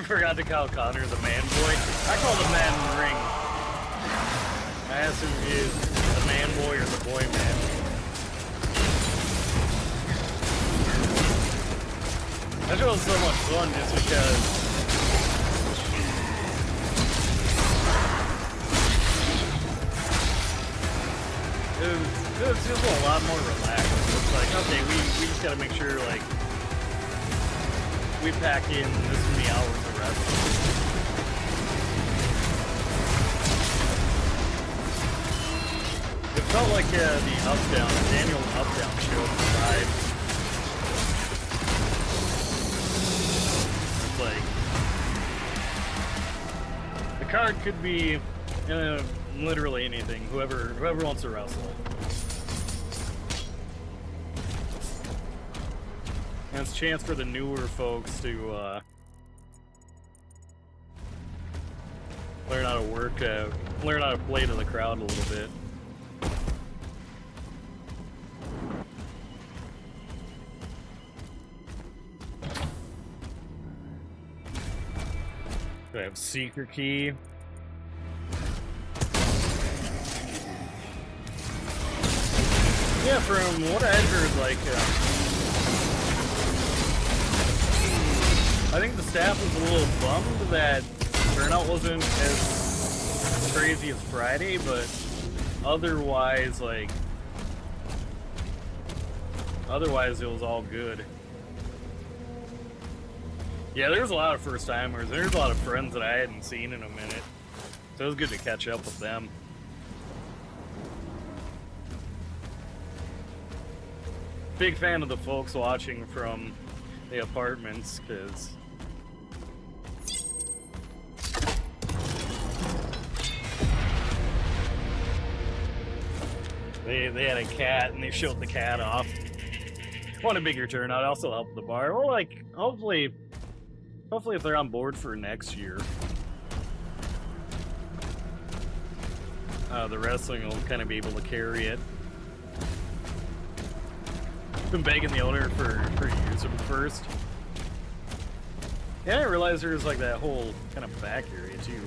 Forgot to call Connor the man boy. I call the man in the ring. I asked him if he is the man boy or the boy man. That show was so much fun just because it was just a lot more relaxed. It's like, okay, we just gotta make sure, like, we pack in this many hours of rest. It felt like the annual Up-Down show vibe. It's like, the card could be literally anything, whoever wants to wrestle. And it's a chance for the newer folks to learn how to work, learn how to play to the crowd a little bit. I have secret key. Yeah, from what I heard, like, I think the staff was a little bummed that turnout wasn't as as crazy as Friday, but otherwise, like, otherwise it was all good. Yeah, there's a lot of first timers. There's a lot of friends that I hadn't seen in a minute, so it was good to catch up with them. Big fan of the folks watching from the apartments, because they had a cat and they showed the cat off. Want a bigger turnout, also help the bar. Well, like, hopefully if they're on board for next year, the wrestling will kind of be able to carry it. Been begging the owner for to use them first. Yeah, I didn't realize there was like that whole kind of back area too.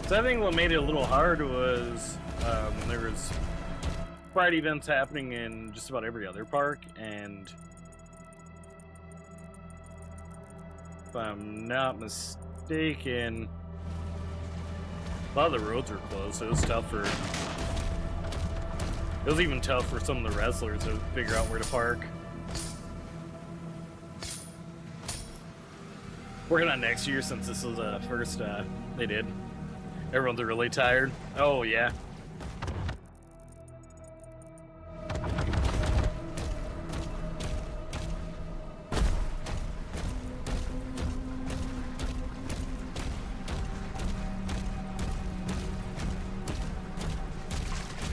So I think what made it a little hard was there was Friday events happening in just about every other park, and if I'm not mistaken, a lot of the roads were closed, so it was tough for... It was even tough for some of the wrestlers to figure out where to park. Working on next year, since this was the first they did. Everyone's really tired. Oh, yeah.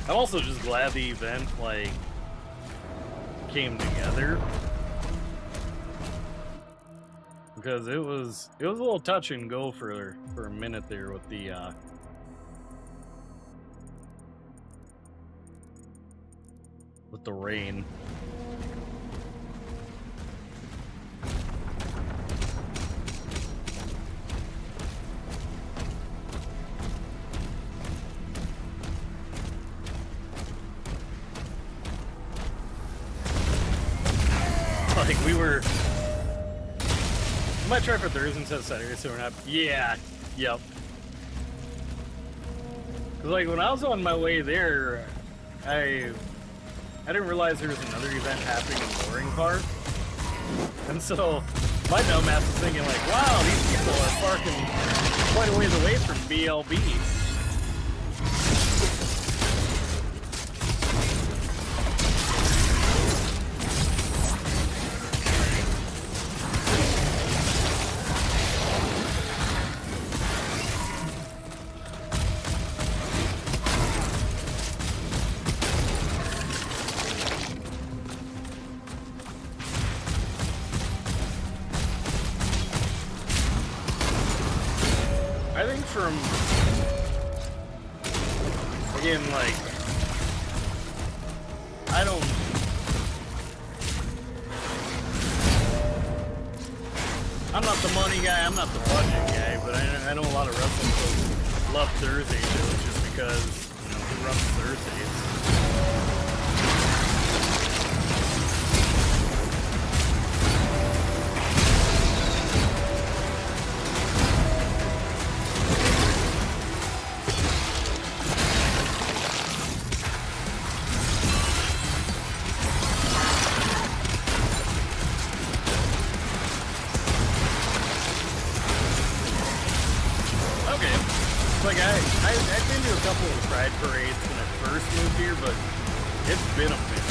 I'm also just glad the event, like, came together. Because it was a little touch and go for a minute there with the rain. Like, we were... I might try for Thursday instead of Saturday, so we're not... Yeah, yep. Because, like, when I was on my way there, I didn't realize there was another event happening in Mooring Park. And so, my dumbass was thinking, like, wow, these people are parking quite a ways away from BLB. I think from, again, like, I'm not the money guy, I'm not the budget guy, but I know a lot of wrestling folks love Thursday shows just because, you know, who runs Thursdays? Like, I've been to a couple of Pride parades when I first moved here, but it's been a minute.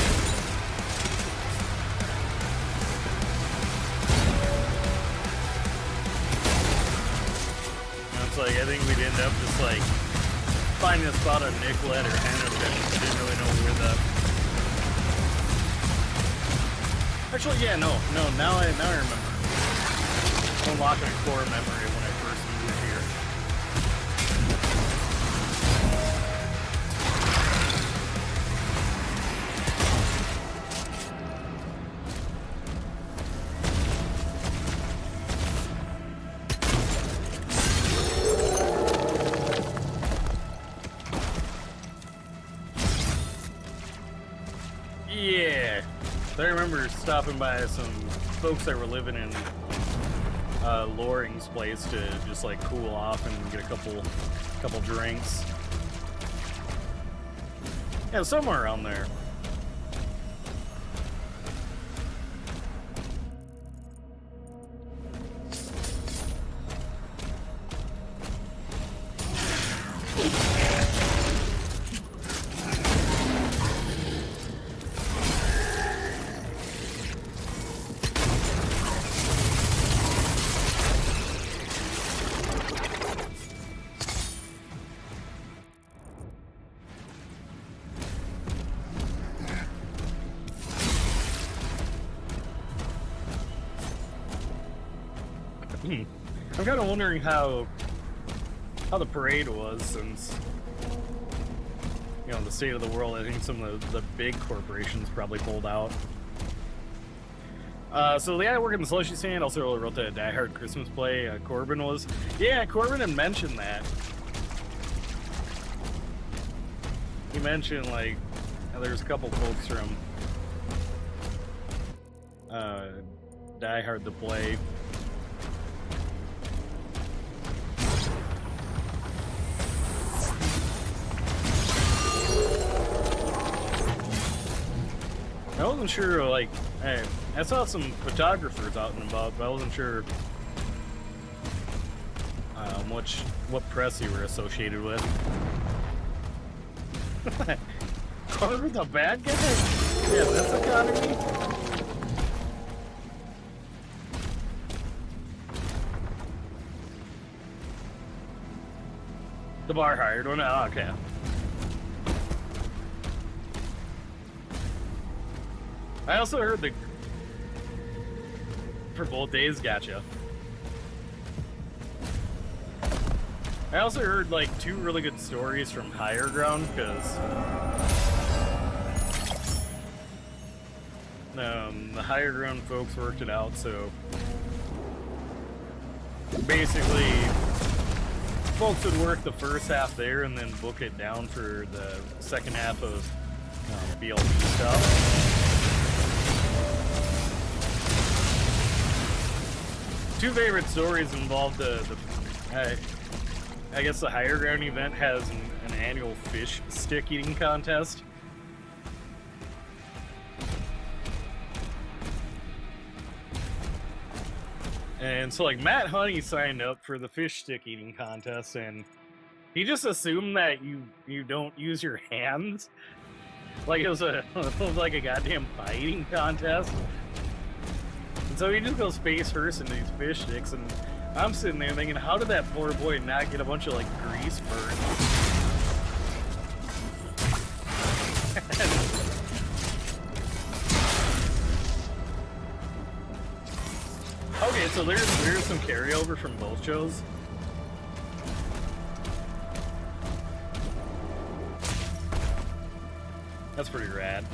And it's like, I think we'd end up just like finding a spot on Nicolette or Hennepin. I didn't really know where the... Actually, yeah, no, now I remember. Unlocking a core memory when I first moved here. stopping by some folks that were living in Loring's place to just like cool off and get a couple drinks. Yeah, somewhere around there. I'm kind of wondering how the parade was, since, you know, the state of the world. I think some of the big corporations probably pulled out. So the guy working the slushy stand also wrote the Die Hard Christmas play. Corbin was, yeah, Corbin had mentioned that. He mentioned like there's a couple folks from Die Hard the play. I wasn't sure, like, I saw some photographers out and about, but I wasn't sure what press you were associated with. Corbin the bad guy? Yeah, that's economy. The bar hired one? Oh, okay. I also heard for both days, gotcha. I also heard like 2 really good stories from Higher Ground, because the Higher Ground folks worked it out, so basically folks would work the first half there and then book it down for the second half of BLT stuff. 2 favorite stories involved I guess the Higher Ground event has an annual fish stick eating contest. And so like Matt Honey signed up for the fish stick eating contest, and he just assumed that you don't use your hands. Like it was like a goddamn pie eating contest. And so he just goes face first into these fish sticks, and I'm sitting there thinking, how did that poor boy not get a bunch of like grease burns? Okay, so there's some carryover from both shows. That's pretty rad.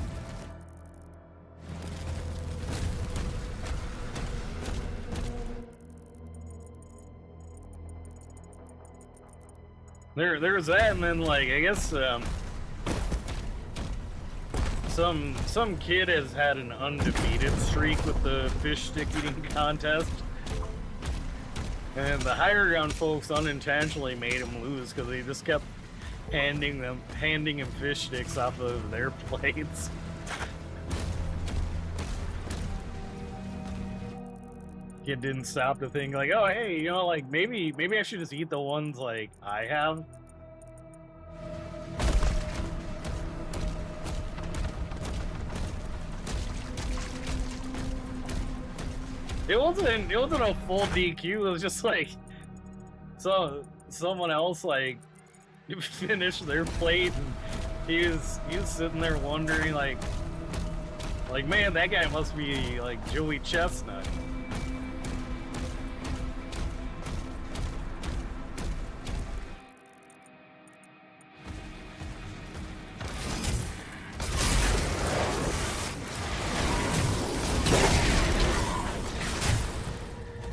There was that, and then like I guess some kid has had an undefeated streak with the fish stick eating contest, and the Higher Ground folks unintentionally made him lose because they just kept handing him fish sticks off of their plates. Kid didn't stop to think like, oh hey, you know, like maybe I should just eat the ones like I have. It wasn't a full DQ. It was just like someone else like finished their plate, and he was sitting there wondering like man, that guy must be like Joey Chestnut.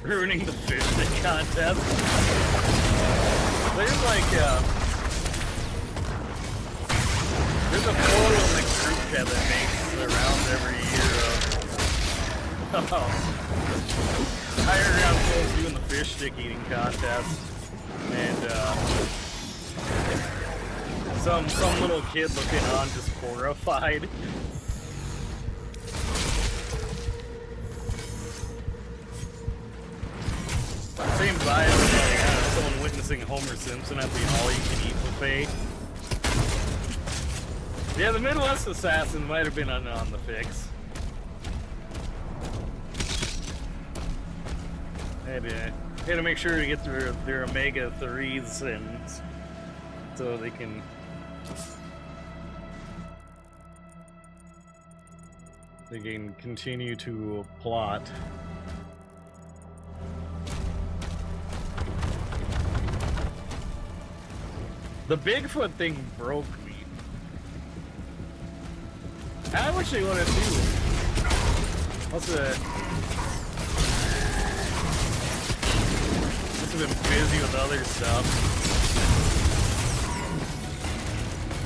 Ruining the fish stick contest. There's like there's a photo in the group chat that makes the rounds every year I heard I was doing the fish stick eating contest, and some little kid looking on just horrified. Same vibe as like someone witnessing Homer Simpson at the all-you-can-eat buffet. Yeah, the Midwest Assassin might have been on the fix. Had to make sure to get their omega 3s and so they can continue to plot. The Bigfoot thing broke me. I wish they would have too. Must have been busy with other stuff.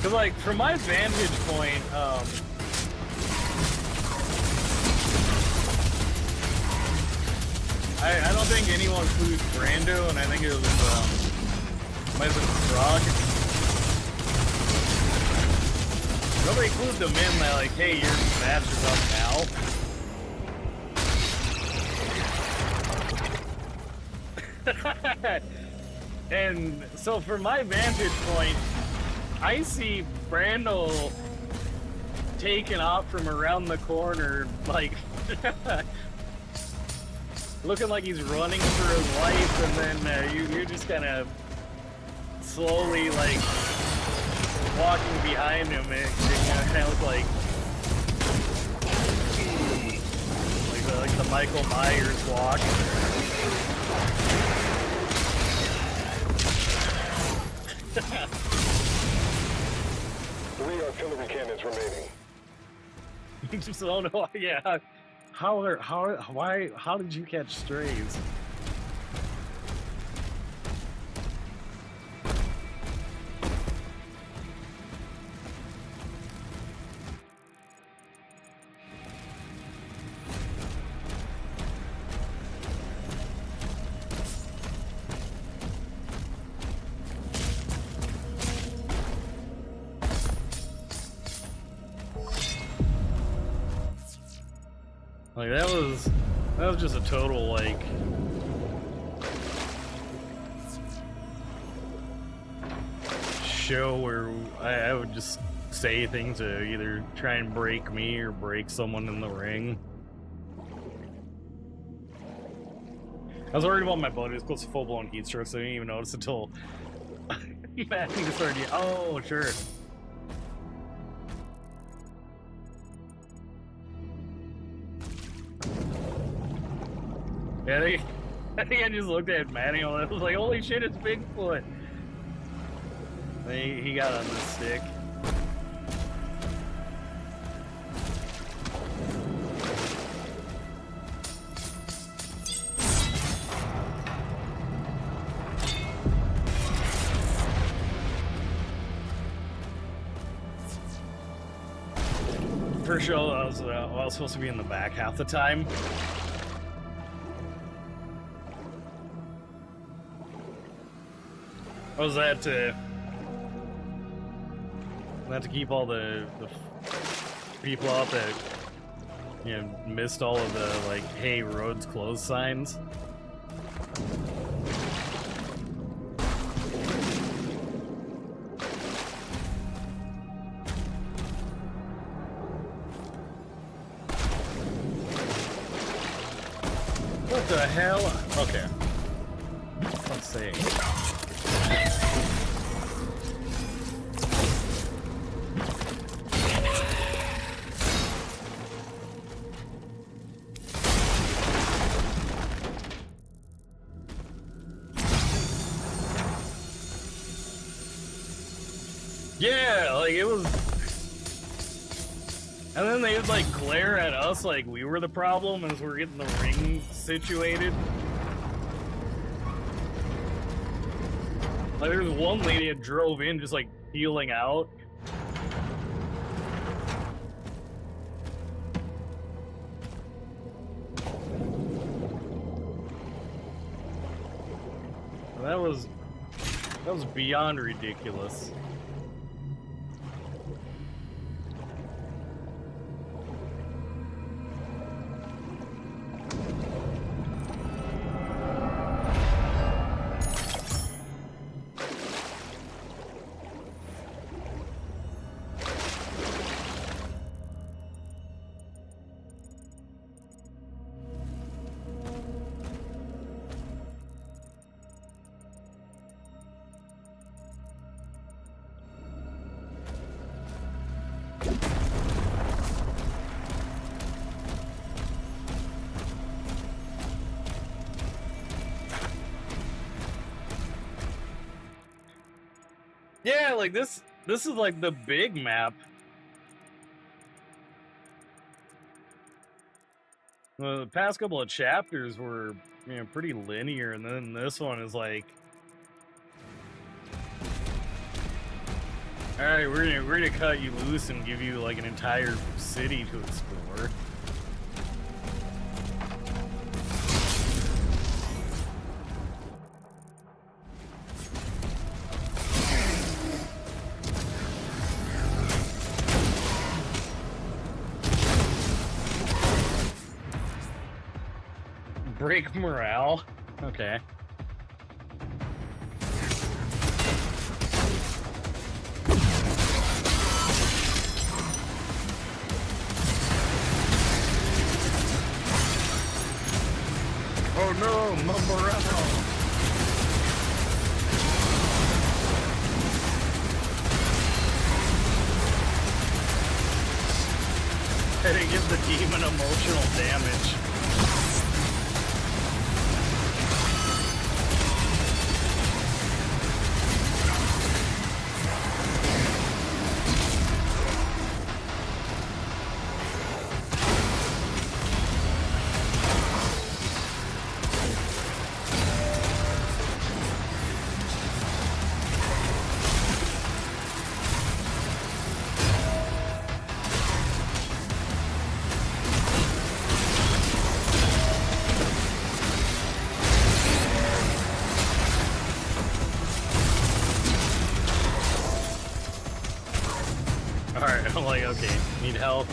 Cause like from my vantage point, I don't think anyone includes Brando, and I think it was might have been Frog. Nobody clued them in that, like, hey, your match is up now. And so from my vantage point, I see Brando taking off from around the corner, like, looking like he's running for his life, and then you're just kind of slowly, like, walking behind him, and it kind of look like the Michael Myers walk. Three artillery cannons remaining. You just don't know. Yeah. How did you catch strays? Like that was just a total like show where I would just say things to either try and break me or break someone in the ring. I was worried about my buddy. It was close to full-blown heat stroke, so I didn't even notice until Matthew started. Oh, sure. Yeah, I think I just looked at Matty and I was like, holy shit, it's Bigfoot. He got on the stick. For sure, I was supposed to be in the back half the time. Was that to keep all the people out that missed all of the like, hey, roads closed signs? What the hell? Okay. Let's see. Yeah, like it was, and then they would like glare at us like we were the problem as we're getting the ring situated. Like there was one lady that drove in just like peeling out. That was beyond ridiculous. Yeah, like this is like the big map. Well, the past couple of chapters were, you know, pretty linear, and then this one is like, all right, we're gonna cut you loose and give you like an entire city to explore. Break morale? Okay. Oh no, my morale! I didn't give the demon emotional damage. Alright, I'm like, okay, need help.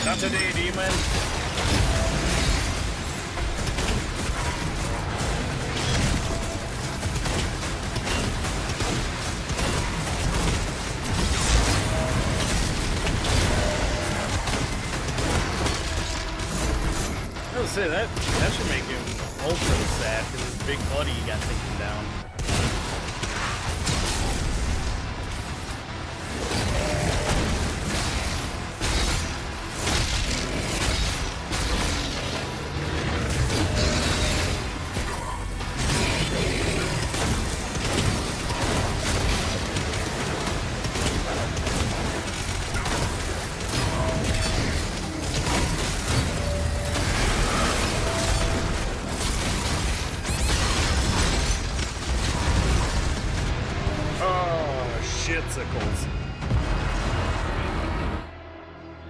Not today, demon. I was say that should make him ultra sad because his big buddy got taken down. Shitsicles.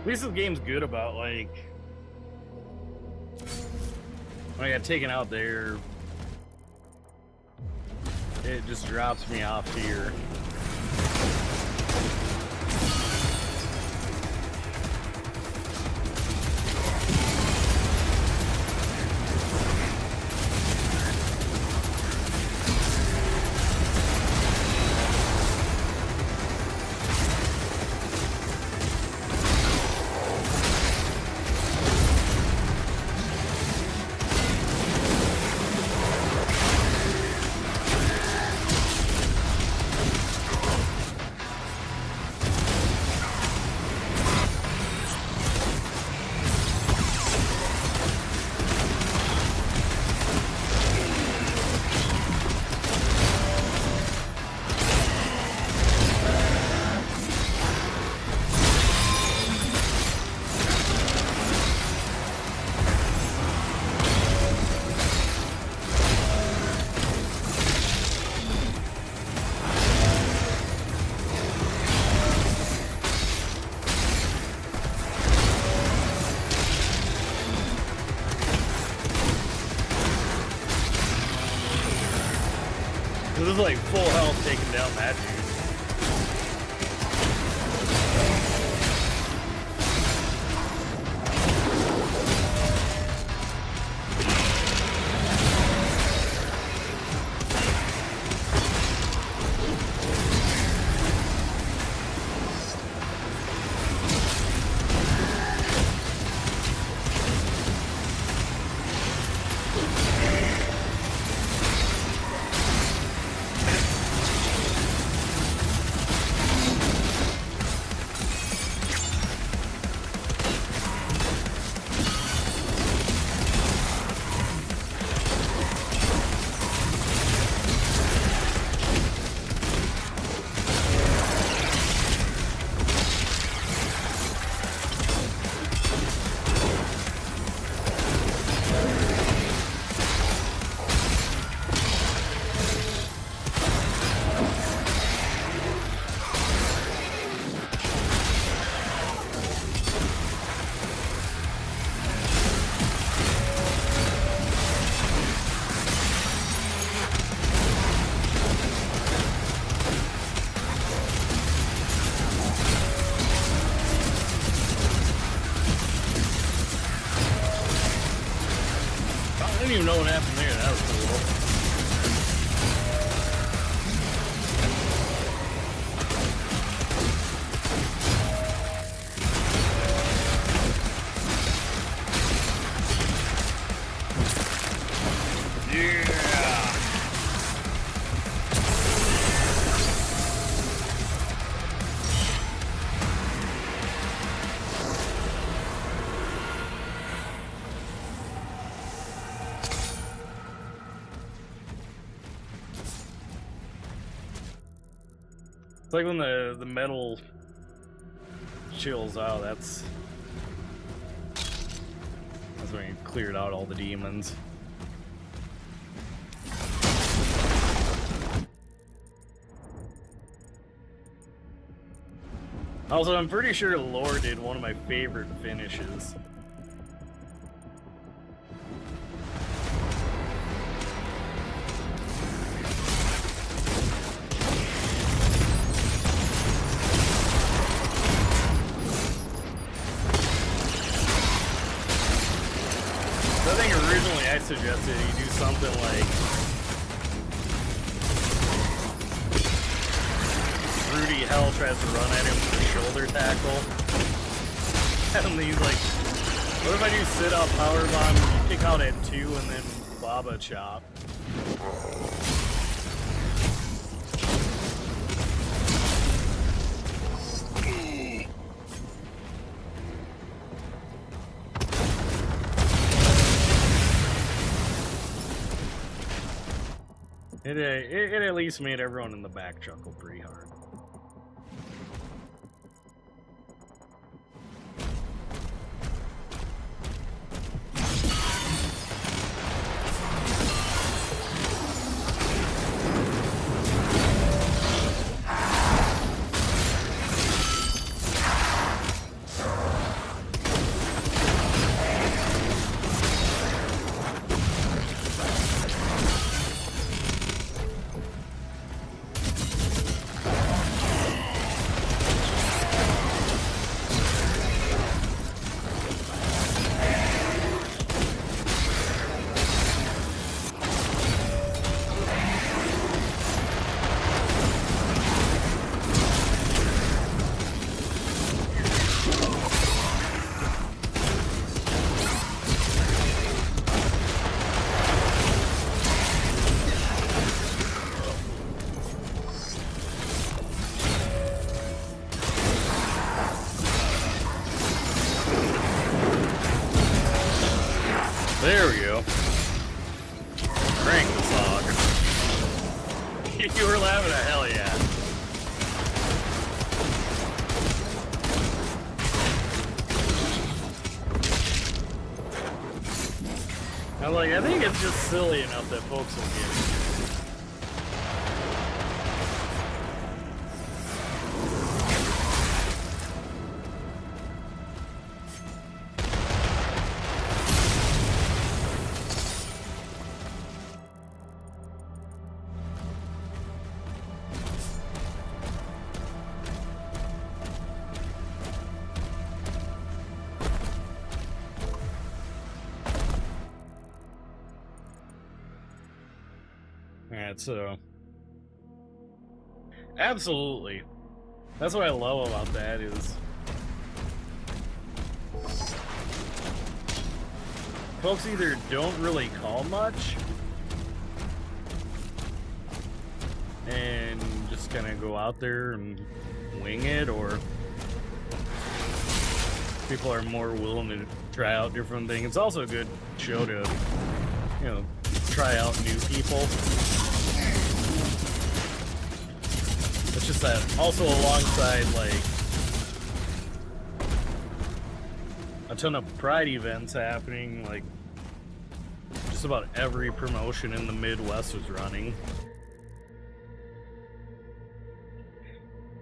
At least this game's good about, like, when I got taken out there, it just drops me off here. This is like full health taking down that dude. I didn't even know what happened there. That was cool. It's like when the metal chills out, that's when you cleared out all the demons. Also, I'm pretty sure Lore did one of my favorite finishes. I think originally I suggested you do something like Rudy Hell tries to run at him with a shoulder tackle. And he's like, what if I do sit up powerbomb, kick out at 2 and then Baba chop? It at least made everyone in the back chuckle pretty hard. There we go. Crank the song. You were laughing at hell yeah. I think it's just silly enough that folks will get it. Alright, so... Absolutely. That's what I love about that is... Folks either don't really call much and just kind of go out there and wing it, or people are more willing to try out different things. It's also a good show to, you know, try out new people. It's just that also alongside like a ton of Pride events happening, like just about every promotion in the Midwest was running.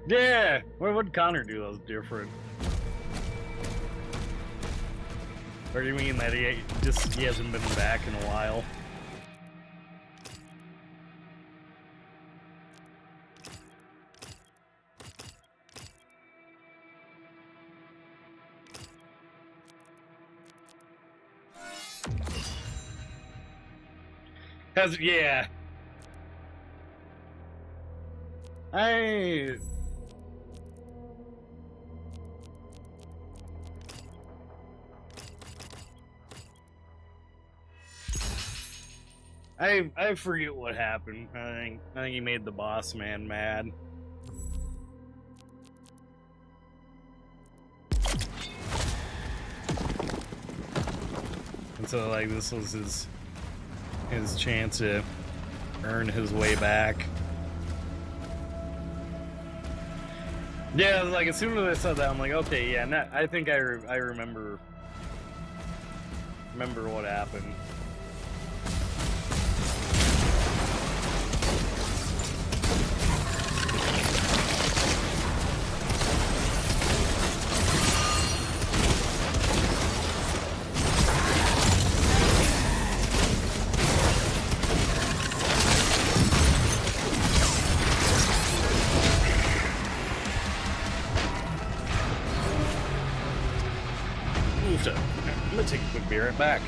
Yeah, what would Connor do that was different? Or do you mean that he hasn't been back in a while? Yeah. I forget what happened. I think he made the boss man mad. And so like this was his chance to earn his way back. Yeah, like as soon as I said that, I'm like, okay, yeah, I think I remember what happened. I'm gonna take a quick beer and back.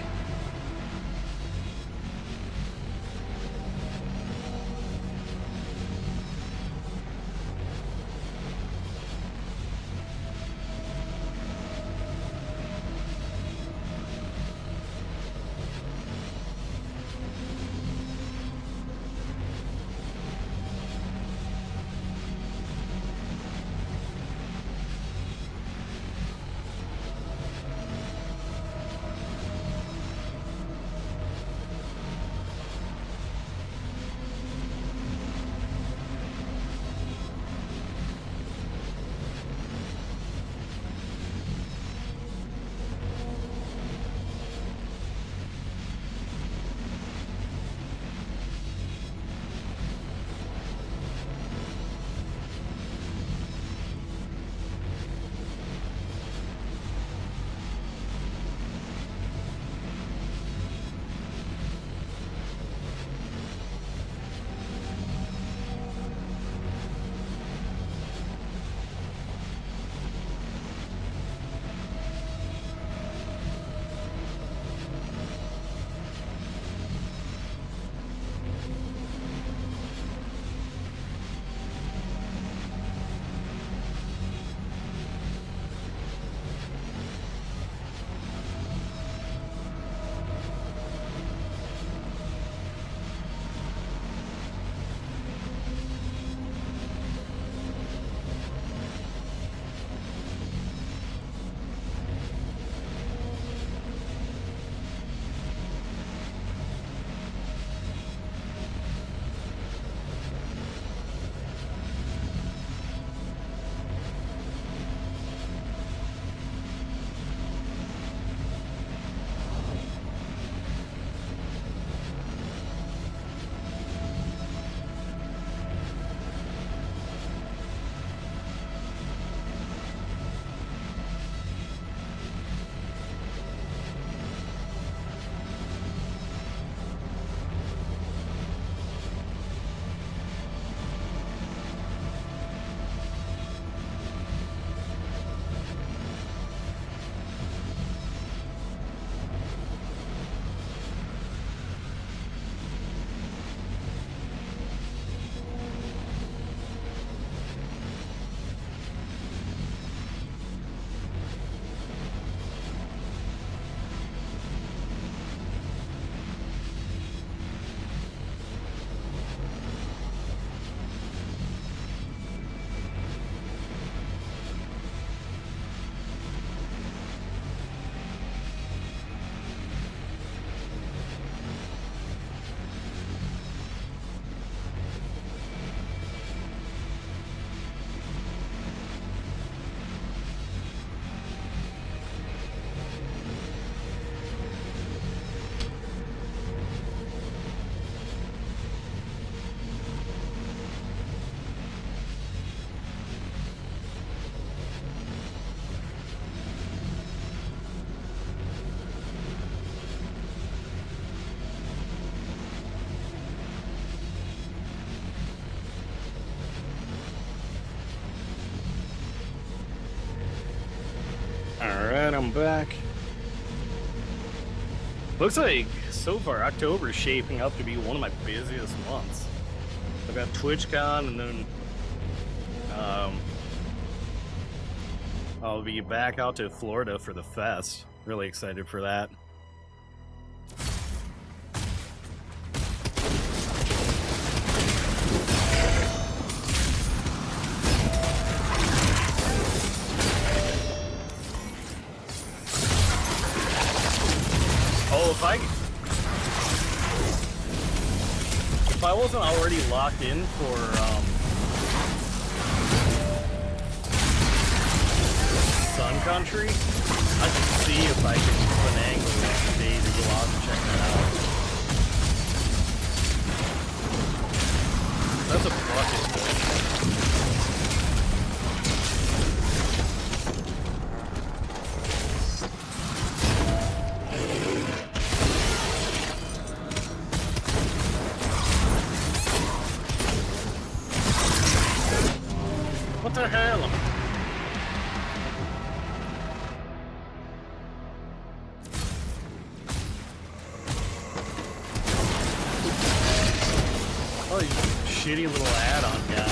Alright, I'm back. Looks like so far October's shaping up to be one of my busiest months. I've got TwitchCon and then I'll be back out to Florida for the fest. Really excited for that. Oh, if I wasn't already locked in for Sun Country, I should see if I can finagle a day to go out and check that out. That's a bucket list. What the hell? Oh, you shitty little add-on guys.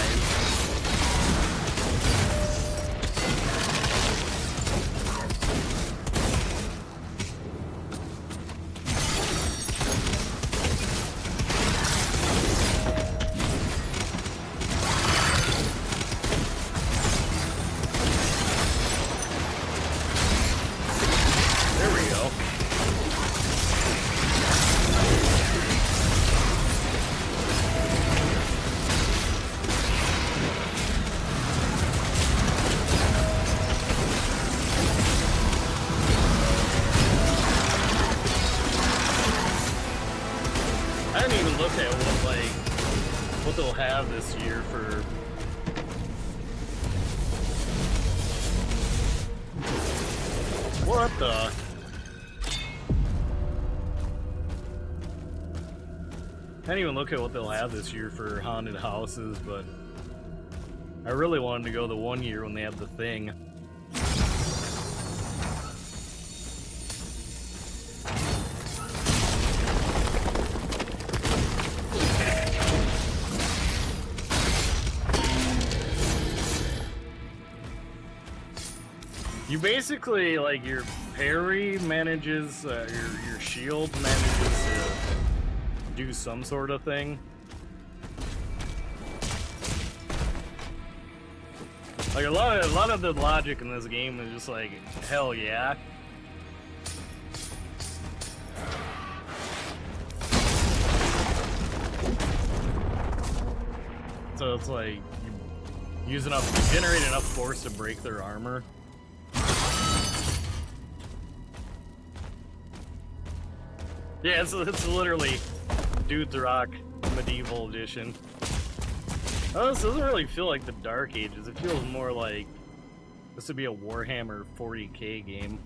There we go. I didn't even look at what they'll have this year for. What the? I didn't even look at what they'll have this year for haunted houses, but I really wanted to go the one year when they had the thing. You basically, like, your parry manages, your shield manages to do some sort of thing. Like, a lot of the logic in this game is just like, hell yeah. So it's like, you generate enough force to break their armor. Yeah, it's literally Dude's Rock Medieval Edition. Oh, this doesn't really feel like the Dark Ages. It feels more like this would be a Warhammer 40k game.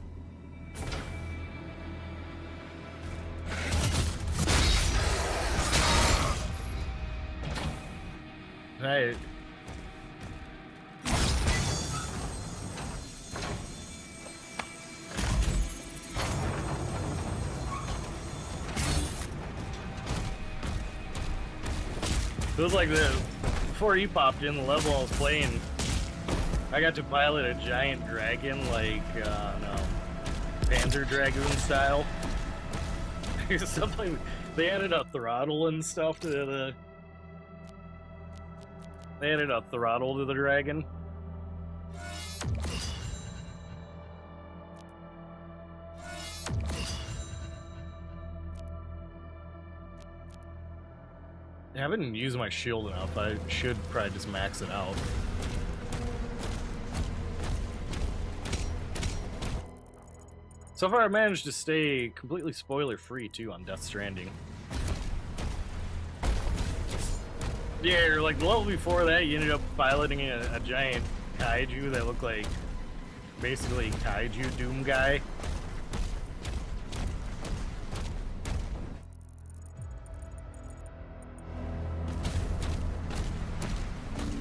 Hey. It was like this. Before he popped in, the level I was playing, I got to pilot a giant dragon, like, no, Panzer Dragoon style. Something, they added a throttle and stuff to the... They added a throttle to the dragon. I haven't used my shield enough. I should probably just max it out. So far I managed to stay completely spoiler free too on Death Stranding. Yeah, like the level before that you ended up piloting a giant kaiju that looked like basically kaiju Doom guy.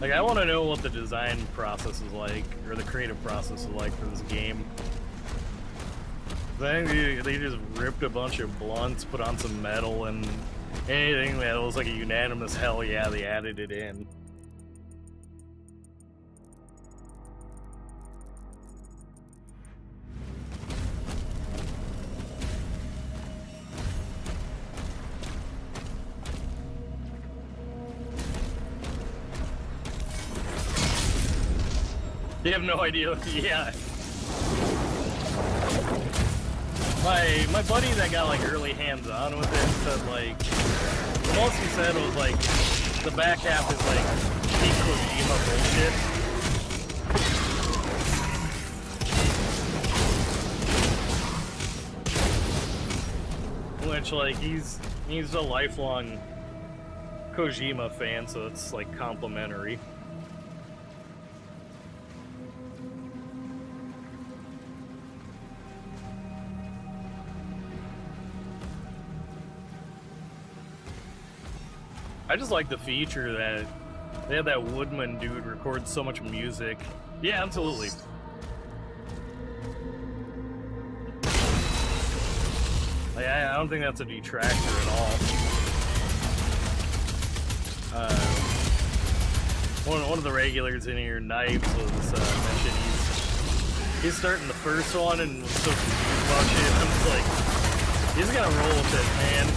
Like, I want to know what the design process is like, or the creative process is like for this game. Then they just ripped a bunch of blunts, put on some metal, and anything that was like a unanimous hell yeah, they added it in. You have no idea, yeah. My buddy that got like early hands-on with it said like, the most he said was like, the back half is like peak Kojima bullshit. Which like he's a lifelong Kojima fan, so it's like complimentary. I just like the feature that they had that Woodman dude record so much music. Yeah, absolutely. Like, I don't think that's a detractor at all. One of the regulars in here, Knives, was mentioned he's starting the first one and was so confused about shit. I'm just like, he's gotta roll with it, man.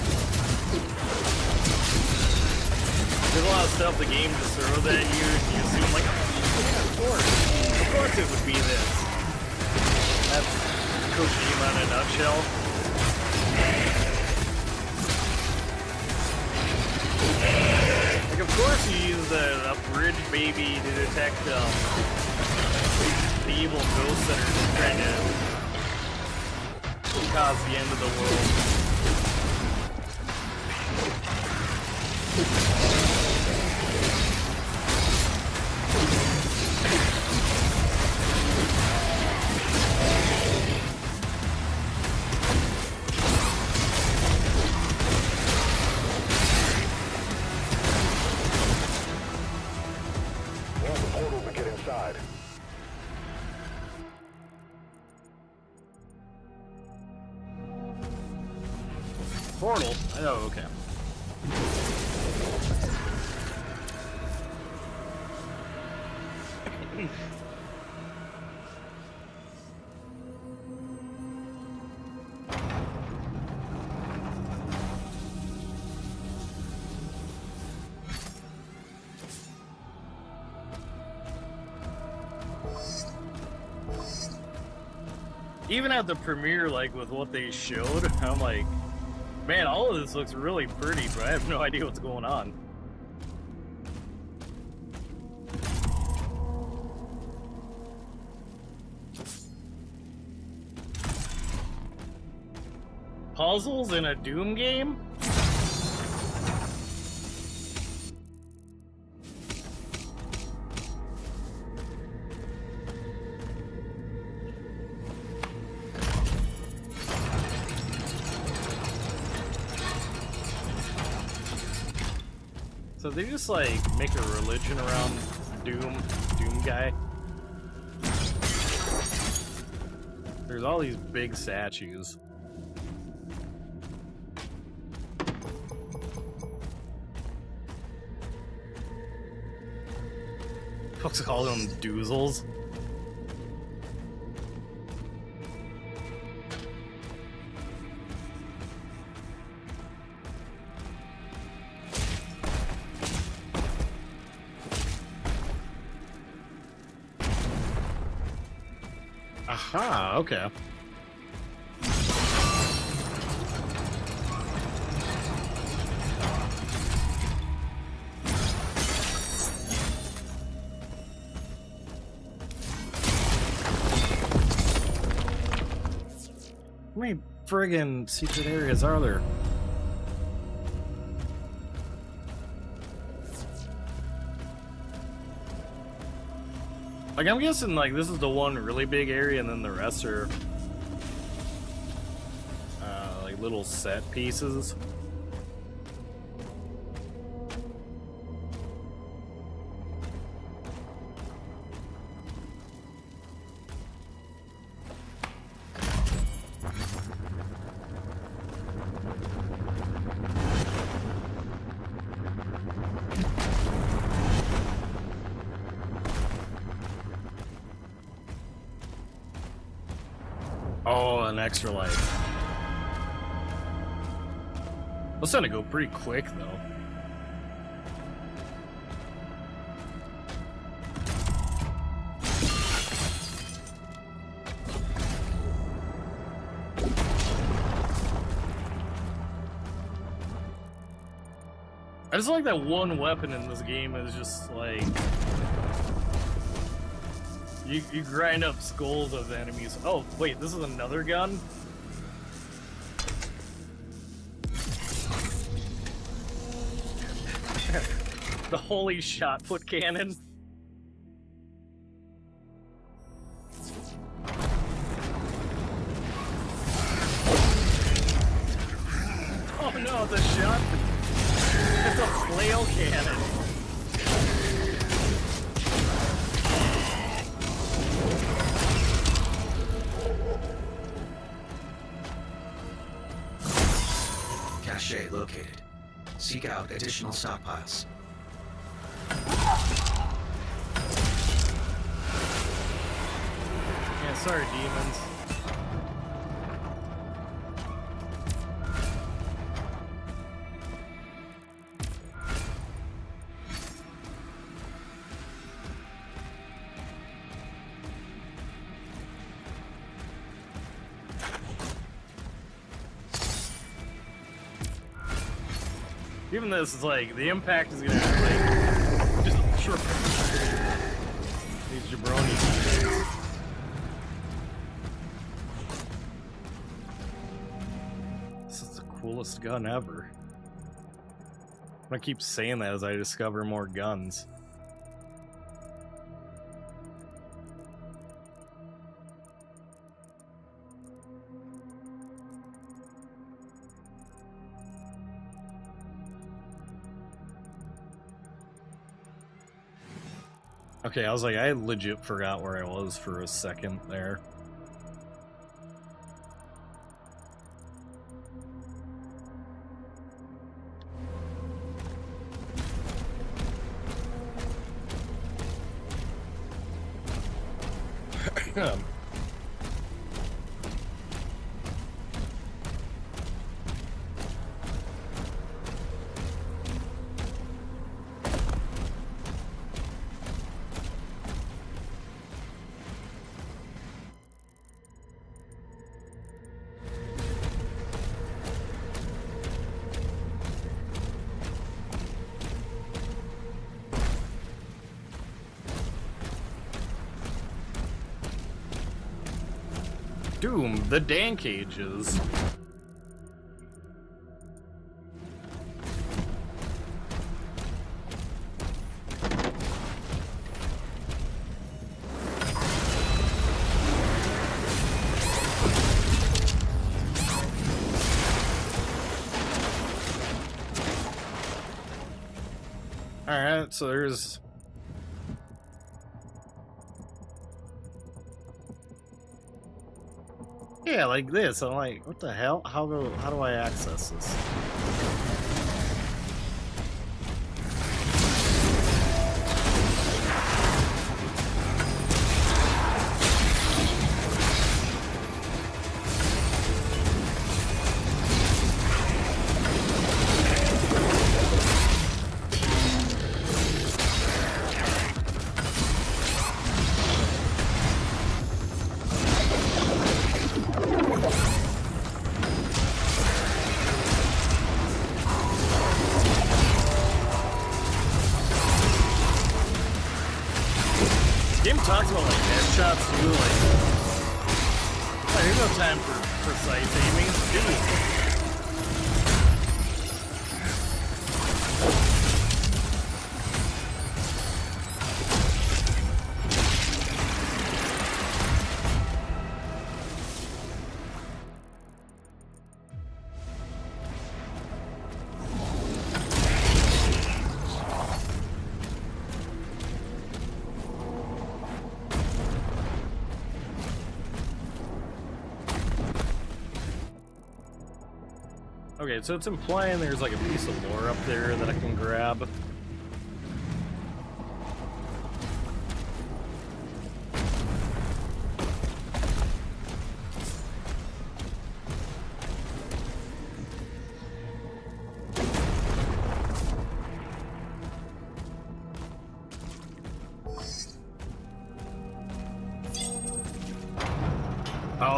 There's a lot of stuff the game just throws at you, and you assume like, oh, yeah, of course it would be this. That's Kojima in a nutshell. Like, of course you use a bridge baby to detect the evil ghosts that are trying to cause the end of the world. Portal? Oh, okay. Even at the premiere, like, with what they showed, I'm like, man, all of this looks really pretty, but I have no idea what's going on. Puzzles in a Doom game? So they just like make a religion around Doom guy. There's all these big statues. Folks call them doozles. Aha, okay. How many friggin' secret areas are there? Like, I'm guessing, like, this is the one really big area, and then the rest are, like, little set pieces. an extra life. That's gonna go pretty quick though. I just like that one weapon in this game is just like you grind up skulls of the enemies. Oh wait, this is another gun? The holy shot put cannon. Oh no, the shot. It's a flail cannon. Cache located. Seek out additional stockpiles. Yeah, sorry, demons. Even this is like the impact is gonna like just sure these jabronis. This is the coolest gun ever. I'm gonna keep saying that as I discover more guns. Okay, I was like, I legit forgot where I was for a second there. Doom, the dank ages. Alright, so there's... Yeah, like this. I'm like, what the hell? How do I access this? Game talks about like headshots too, like there's no time for precise aiming. Dude. Okay, so it's implying there's like a piece of lore up there that I can grab.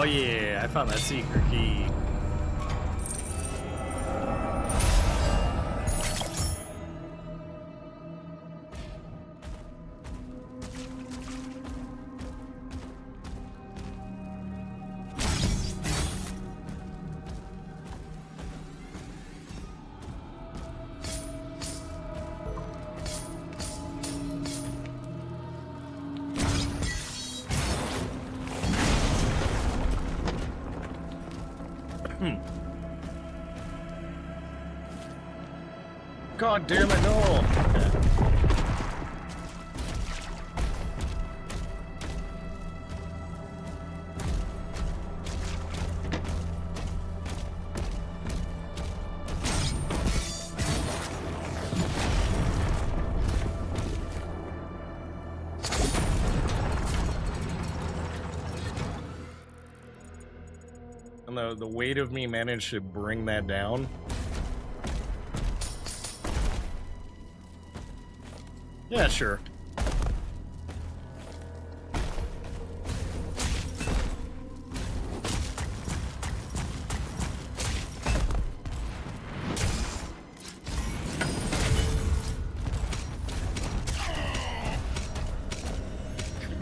Oh yeah, I found that secret key. God damn it, no! And the weight of me managed to bring that down. Yeah, sure.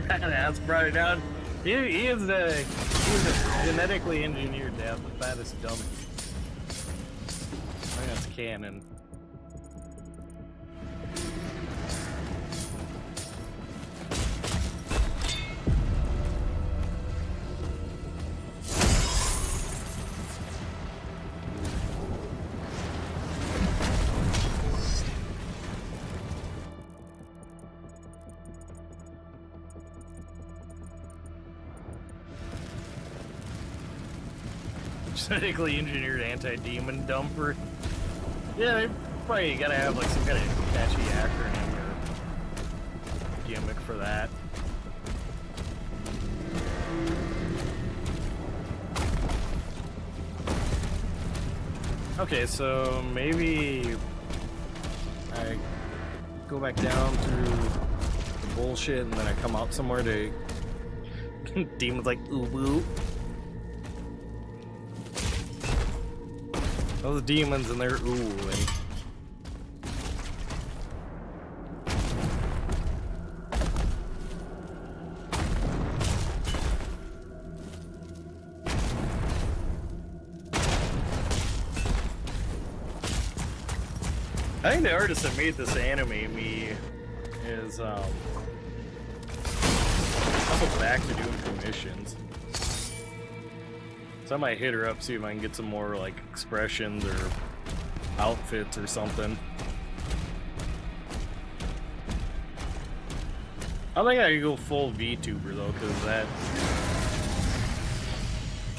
Badass brought it down. He is a genetically engineered to have the fattest dummy. I think that's canon. Genetically engineered anti-demon dumper. Yeah, they probably gotta have like some kind of catchy acronym or gimmick for that. Okay, so maybe I go back down through the bullshit and then I come out somewhere to demons like ooh. Those demons and their oohing. I think the artist that made this anime me is also back to doing commissions. So I might hit her up, see if I can get some more like expressions or outfits or something. I think I could go full VTuber though, because that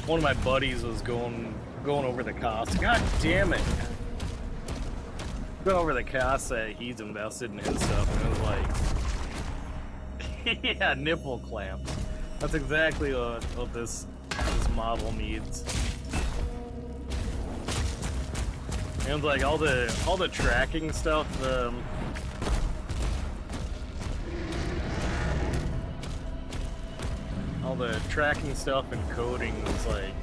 one of my buddies was going over the cost. God damn it! Going over the cost that he's invested in his stuff, and it was like, yeah, nipple clamps. That's exactly what this model needs. And like all the tracking stuff, all the tracking stuff and coding is like,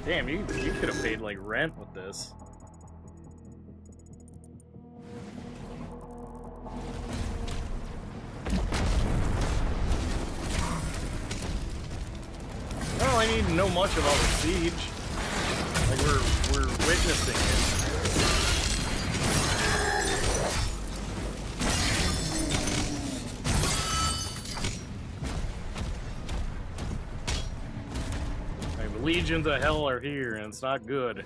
damn, you could have paid like rent with this. I don't really need to know much about the siege. Like we're witnessing it. Like, the legions of hell are here, and it's not good.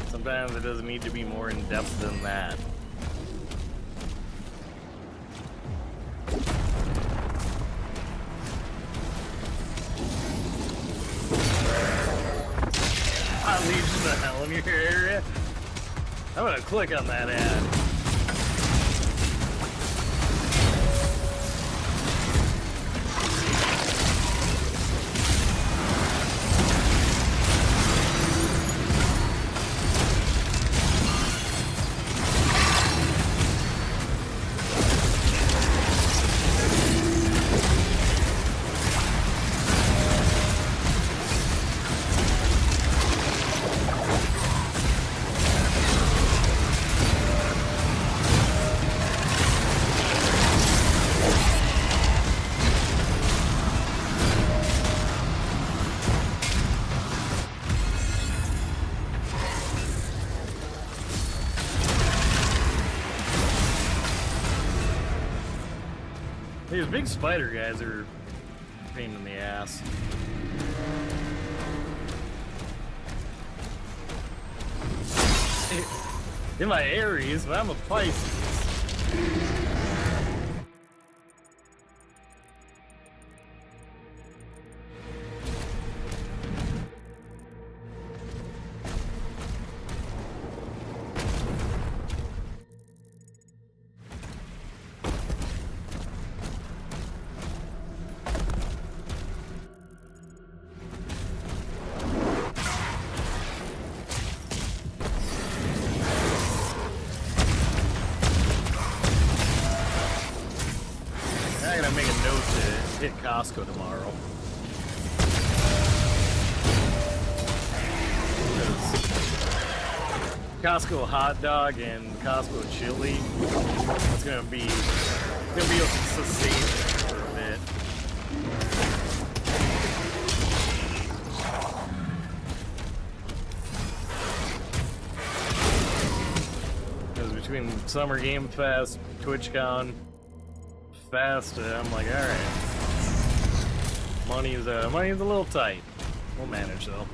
Sometimes it doesn't need to be more in depth than that. Legions of hell in your area? I'm gonna click on that ad. These big spider guys are a pain in the ass. In my Aries, but I'm a Pisces. I gotta make a note to hit Costco tomorrow. Costco hot dog and Costco chili. It's gonna be a sustained for a bit. Because between Summer Game Fest, TwitchCon, Fast, I'm like, all right. Money's a little tight. We'll manage though.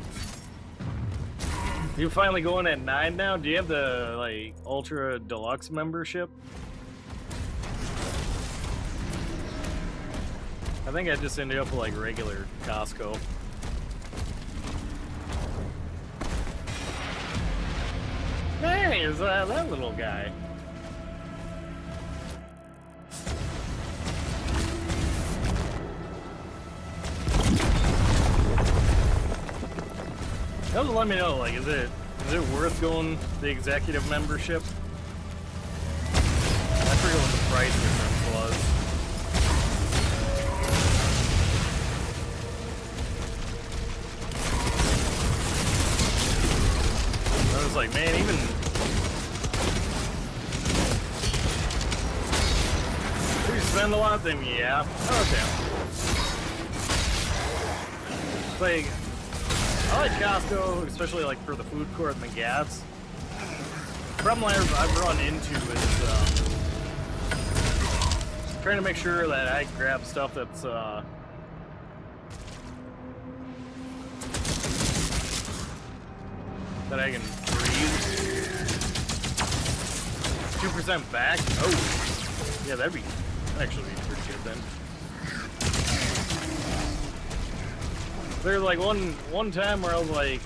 You finally going at 9 now? Do you have the like Ultra Deluxe membership? I think I just ended up with like regular Costco. Hey, is that little guy? Just let me know, like, is it worth going the executive membership? I forget what the price difference was. I was like, man, even do you spend a lot? Then yeah. Okay. Like, I like Costco, especially like for the food court and the gas. The problem I've run into is trying to make sure that I grab stuff that's that I can freeze. 2% back? Oh, yeah, that'd actually be pretty good then. There's like one time where I was like,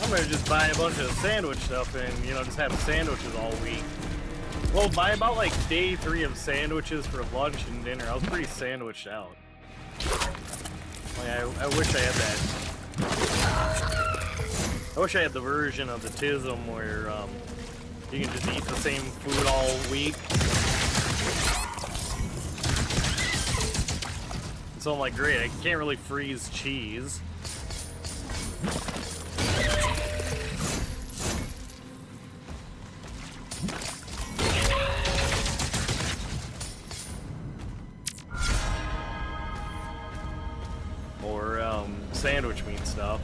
I'm gonna just buy a bunch of sandwich stuff and, you know, just have sandwiches all week. Well, by about like day 3 of sandwiches for lunch and dinner, I was pretty sandwiched out. Like, I wish I had that. I wish I had the version of the TISM where you can just eat the same food all week. So I'm like, great, I can't really freeze cheese. Or sandwich meat stuff.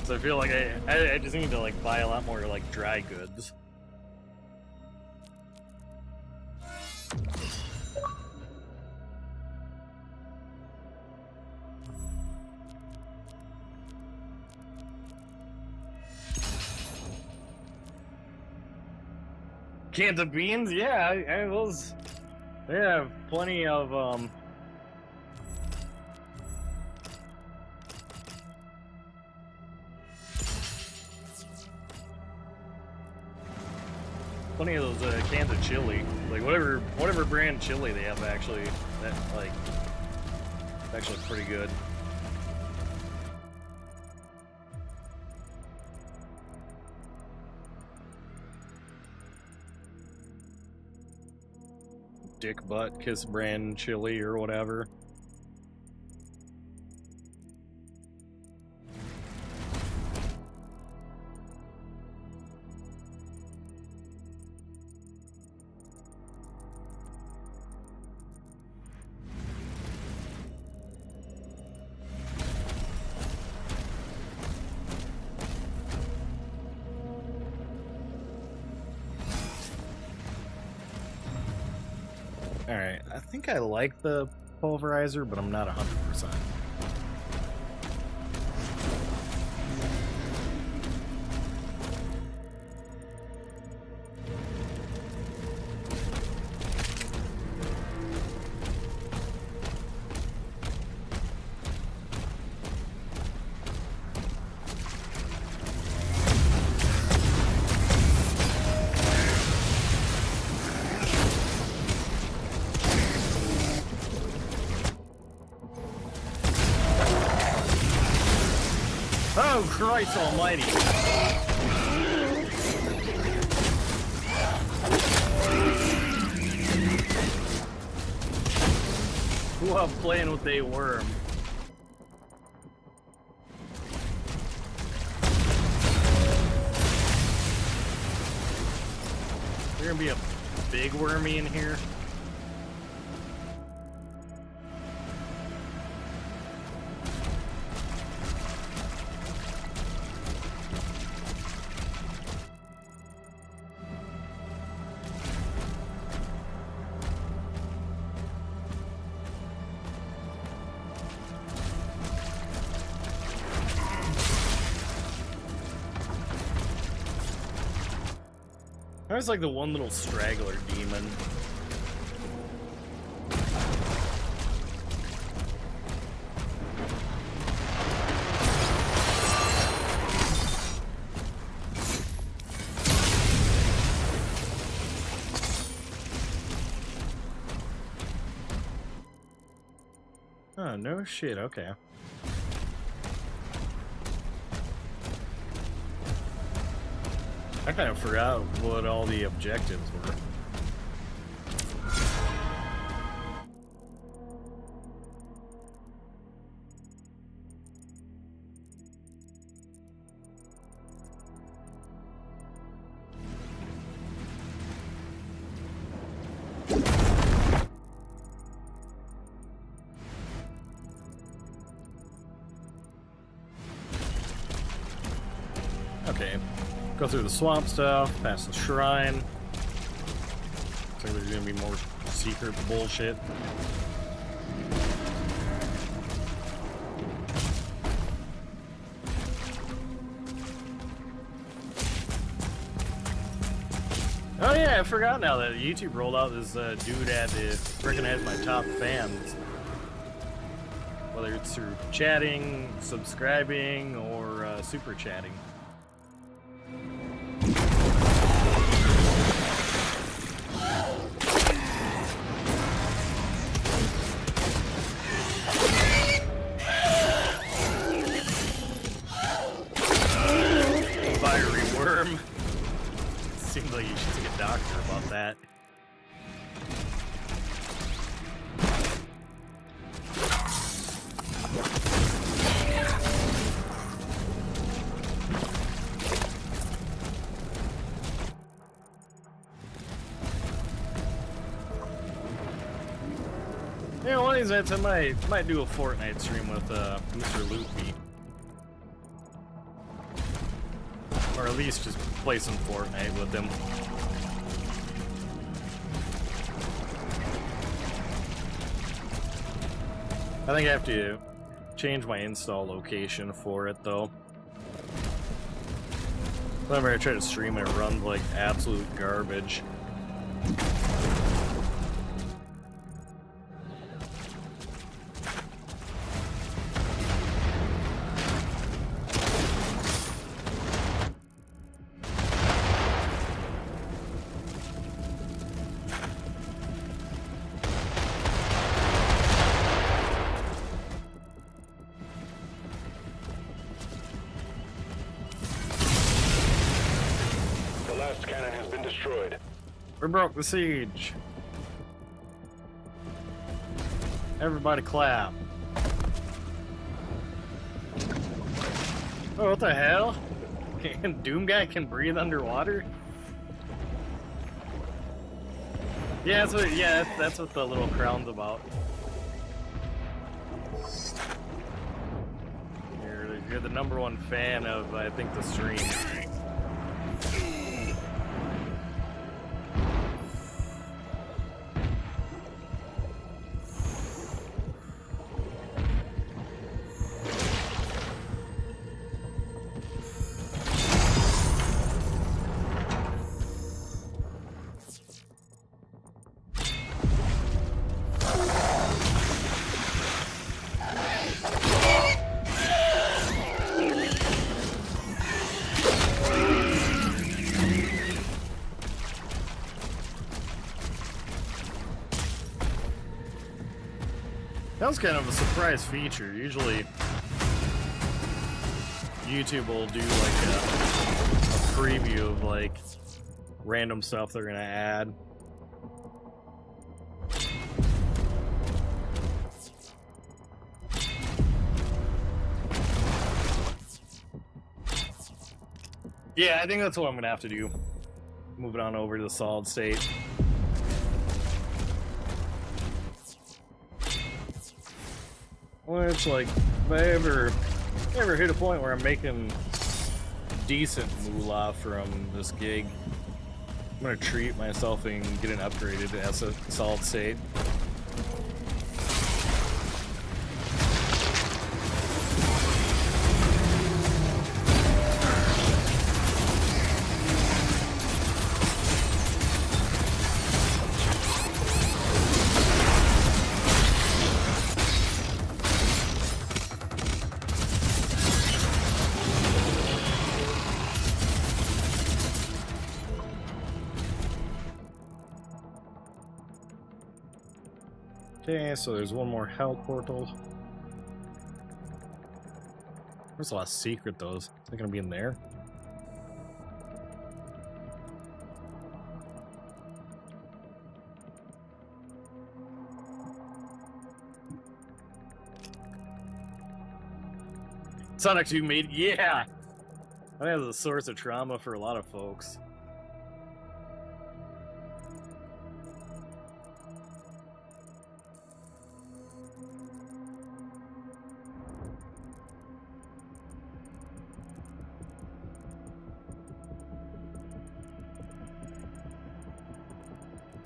So I feel like I just need to like buy a lot more like dry goods. Cans of beans? Yeah, they have plenty of those cans of chili. Like whatever brand chili they have, actually, that like actually pretty good. Dick Butt Kiss brand chili or whatever. Alright, I think I like the pulverizer, but I'm not 100%. Oh, Christ almighty! Ooh, I'm playing with a worm. There's gonna be a big wormy in here. There's like the one little straggler demon. Oh, no shit, okay. I kind of forgot what all the objectives were. Okay. Go through the swamp stuff, past the shrine. Looks like there's gonna be more secret bullshit. Oh yeah, I forgot now that YouTube rolled out this dude had to recognize my top fans. Whether it's through chatting, subscribing, or super chatting. Seems like you should see a doctor about that. Yeah, one of these nights I might do a Fortnite stream with Mr. Loopy. Or at least just play some Fortnite with him. I think I have to change my install location for it though. Whenever I try to stream it, it runs like absolute garbage. Cannon has been destroyed. We broke the siege. Everybody clap. Oh, what the hell? Doom guy can breathe underwater? Yeah, that's what the little crown's about. You're the #1 fan of, I think, the stream. was kind of a surprise feature. Usually, YouTube will do like a preview of like random stuff they're gonna add. Yeah, I think that's what I'm gonna have to do. Move it on over to the solid state. Which, like, if I ever hit a point where I'm making decent moolah from this gig, I'm gonna treat myself and get it upgraded as a solid state. Okay, so there's one more hell portal. There's a lot of secret though. Is it gonna be in there? Sonic 2 made, yeah! That is a source of trauma for a lot of folks.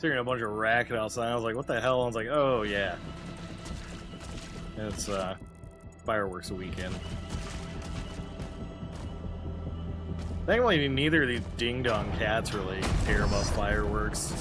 Hearing a bunch of racket outside, I was like, what the hell? I was like, oh yeah. It's fireworks weekend. Thankfully, neither of these ding-dong cats really care about fireworks.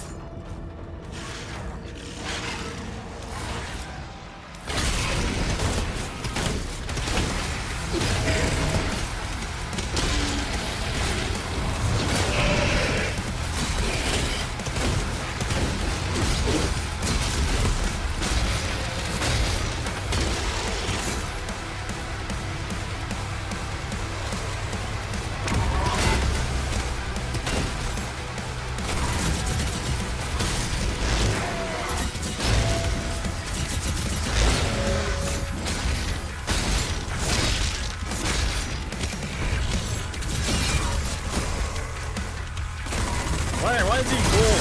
Why is he cool?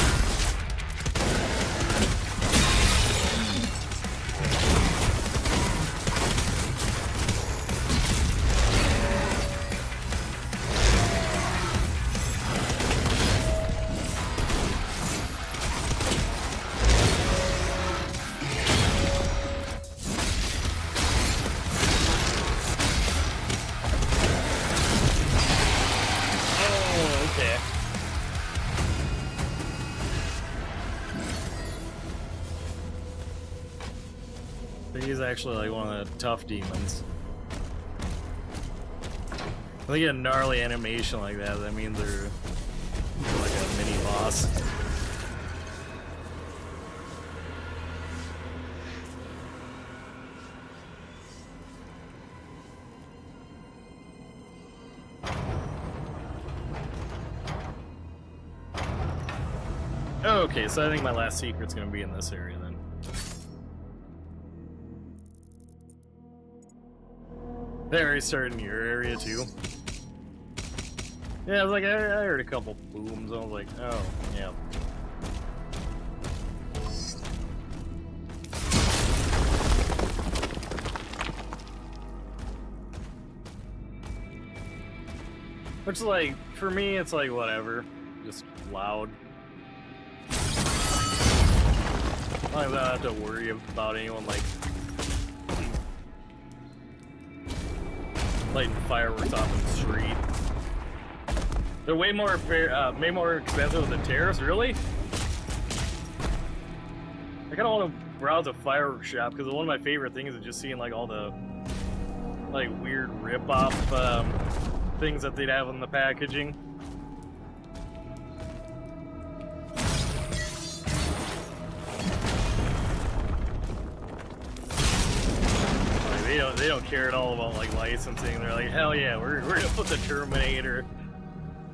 Oh, okay. He's actually like one of the tough demons. If they get a gnarly animation like that, that means they're like a mini boss. Okay, so I think my last secret's gonna be in this area then. There, he's starting in your area too. Yeah, I was like, I heard a couple booms. I was like, oh, yeah. Which, like, for me, it's like, whatever. Just loud. I don't have to worry about anyone, like, lighting fireworks off in the street. They're way more expensive than terrorists, really? I kinda wanna browse a fireworks shop, because one of my favorite things is just seeing like all the like weird rip-off things that they'd have in the packaging. don't care at all about like licensing. They're like, hell yeah, we're gonna put the Terminator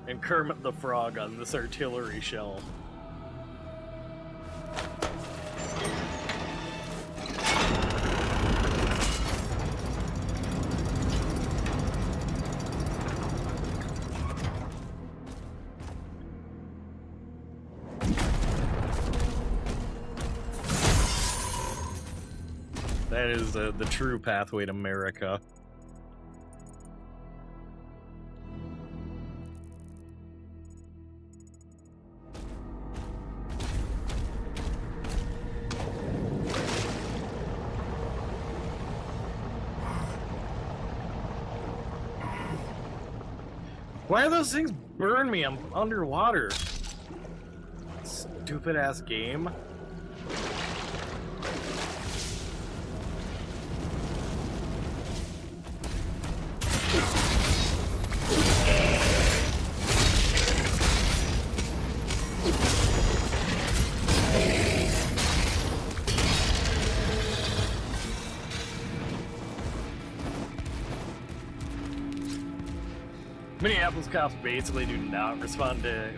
and Kermit the Frog on this artillery shell. That is the true pathway to America. Why do those things burn me? I'm underwater. Stupid ass game. Minneapolis cops basically do not respond to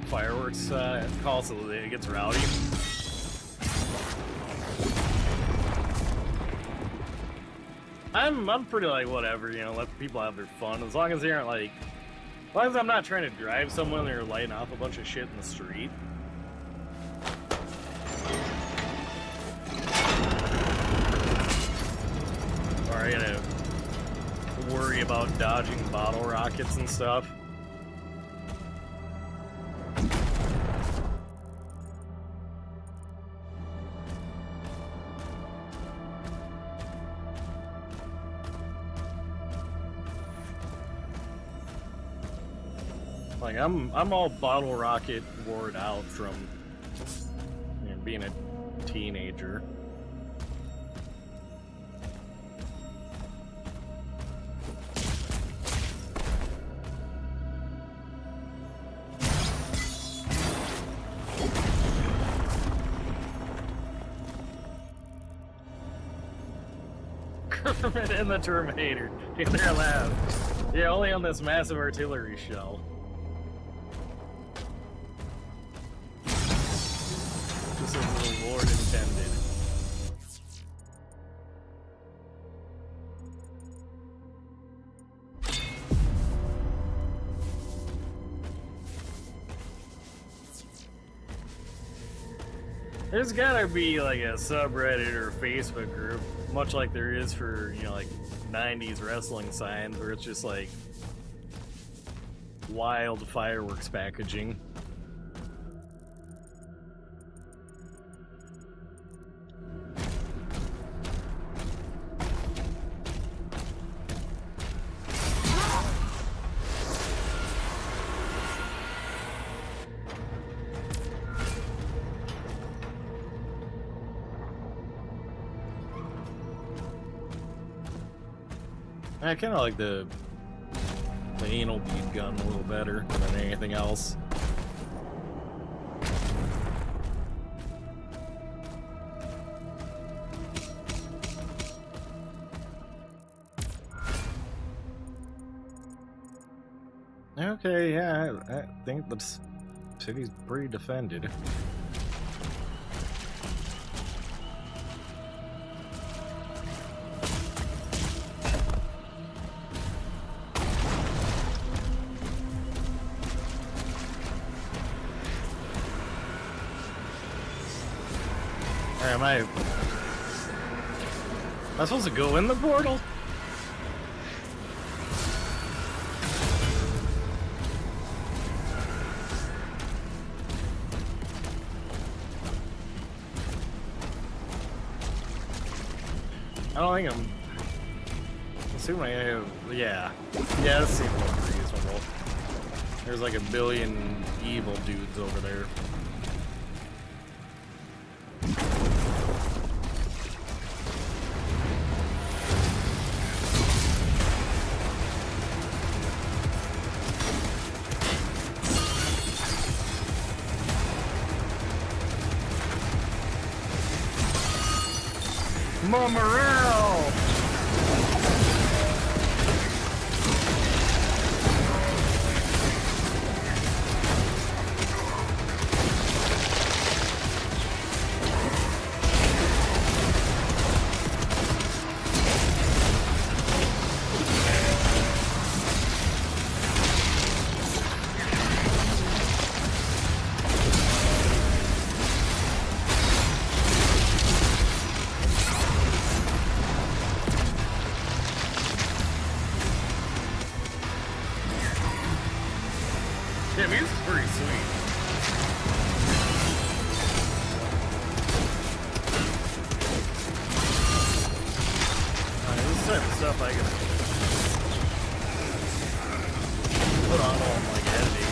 fireworks calls, so it gets rowdy. I'm pretty like whatever, you know, let people have their fun as long as they aren't like, as long as I'm not trying to drive someone and they're lighting off a bunch of shit in the street. Or I gotta worry about dodging bottle rockets and stuff. Like I'm all bottle rocket ward out from, you know, being a teenager. Kermit and the Terminator in their lab. Yeah, only on this massive artillery shell. This is the Lord intended. There's gotta be like a subreddit or Facebook group, much like there is for, you know, like 90s wrestling signs, where it's just like wild fireworks packaging. I kind of like the anal bead gun a little better than anything else. Okay, yeah, I think the city's pretty defended. Am I supposed to go in the portal? I don't think I'm assuming I have, yeah, that seems more reasonable. There's like a billion evil dudes over there. Morale! music's pretty sweet. This type of stuff I can put on all like editing.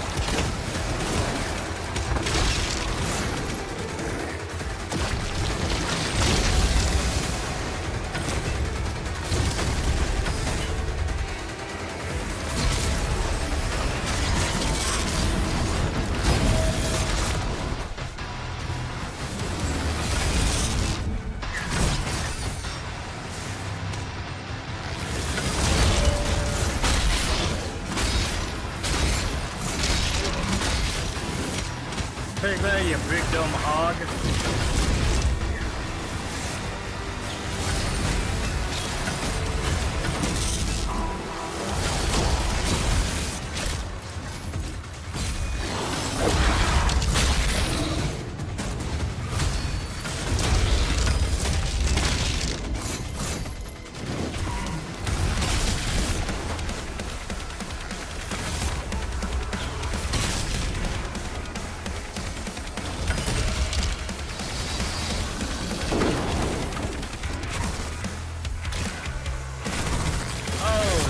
Take that, you big dumb hog.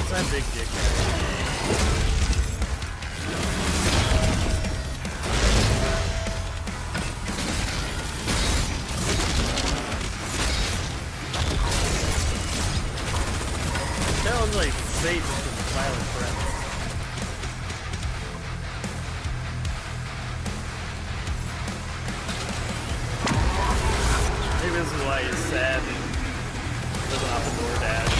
That big dick. That was like Satan from Silent Friends. Maybe this is why he's sad and living off a DoorDash.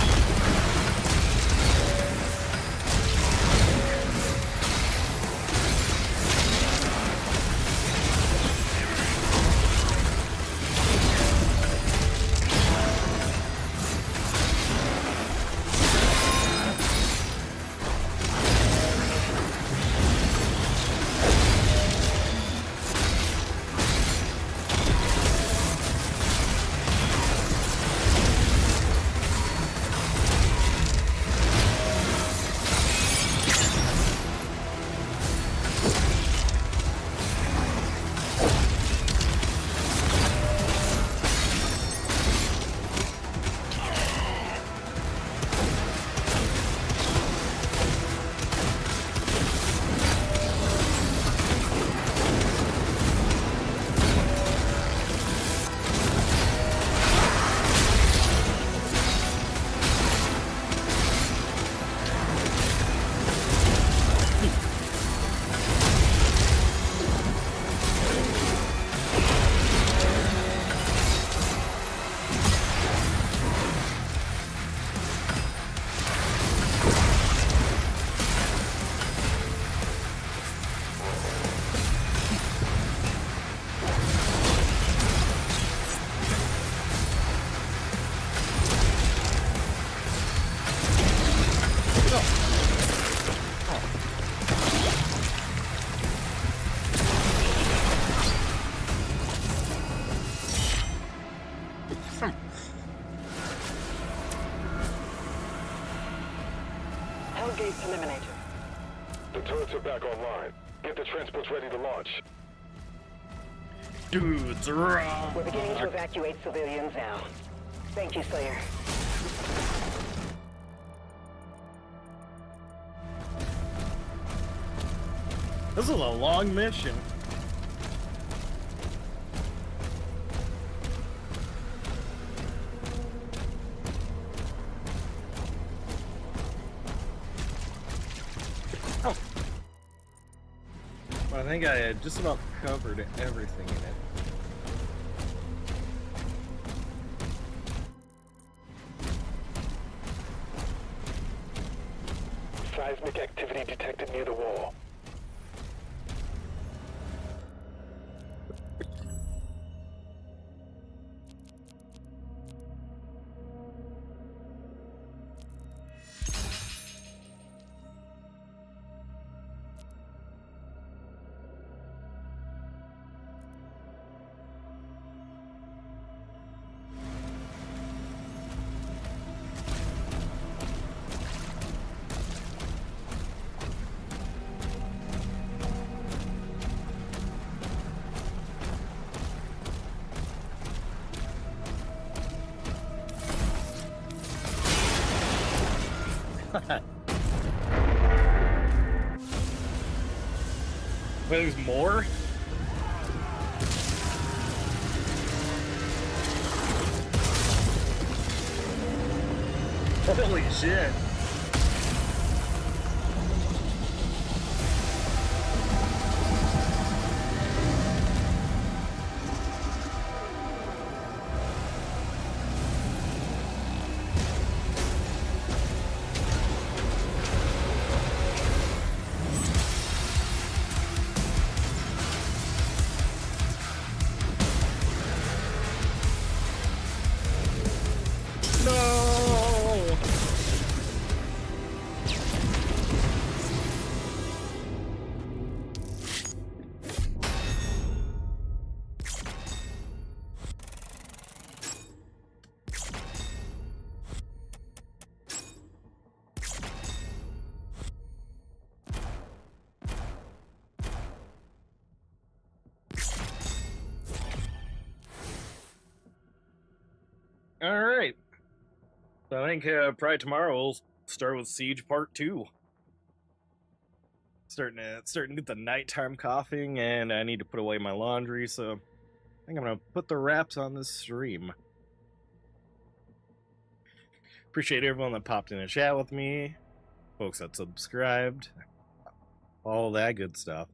Gates eliminated. The turrets are back online. Get the transports ready to launch. Dudes, wrong. We're beginning to evacuate civilians now. Thank you, Slayer. This is a long mission. I think I had just about covered everything in it. Seismic activity detected near the wall. Wait, there's more? Holy shit. No! All right. So I think probably tomorrow we'll start with Siege Part 2. Starting to get the nighttime coughing, and I need to put away my laundry, so I think I'm gonna put the wraps on this stream. Appreciate everyone that popped in and chat with me, folks that subscribed, all that good stuff.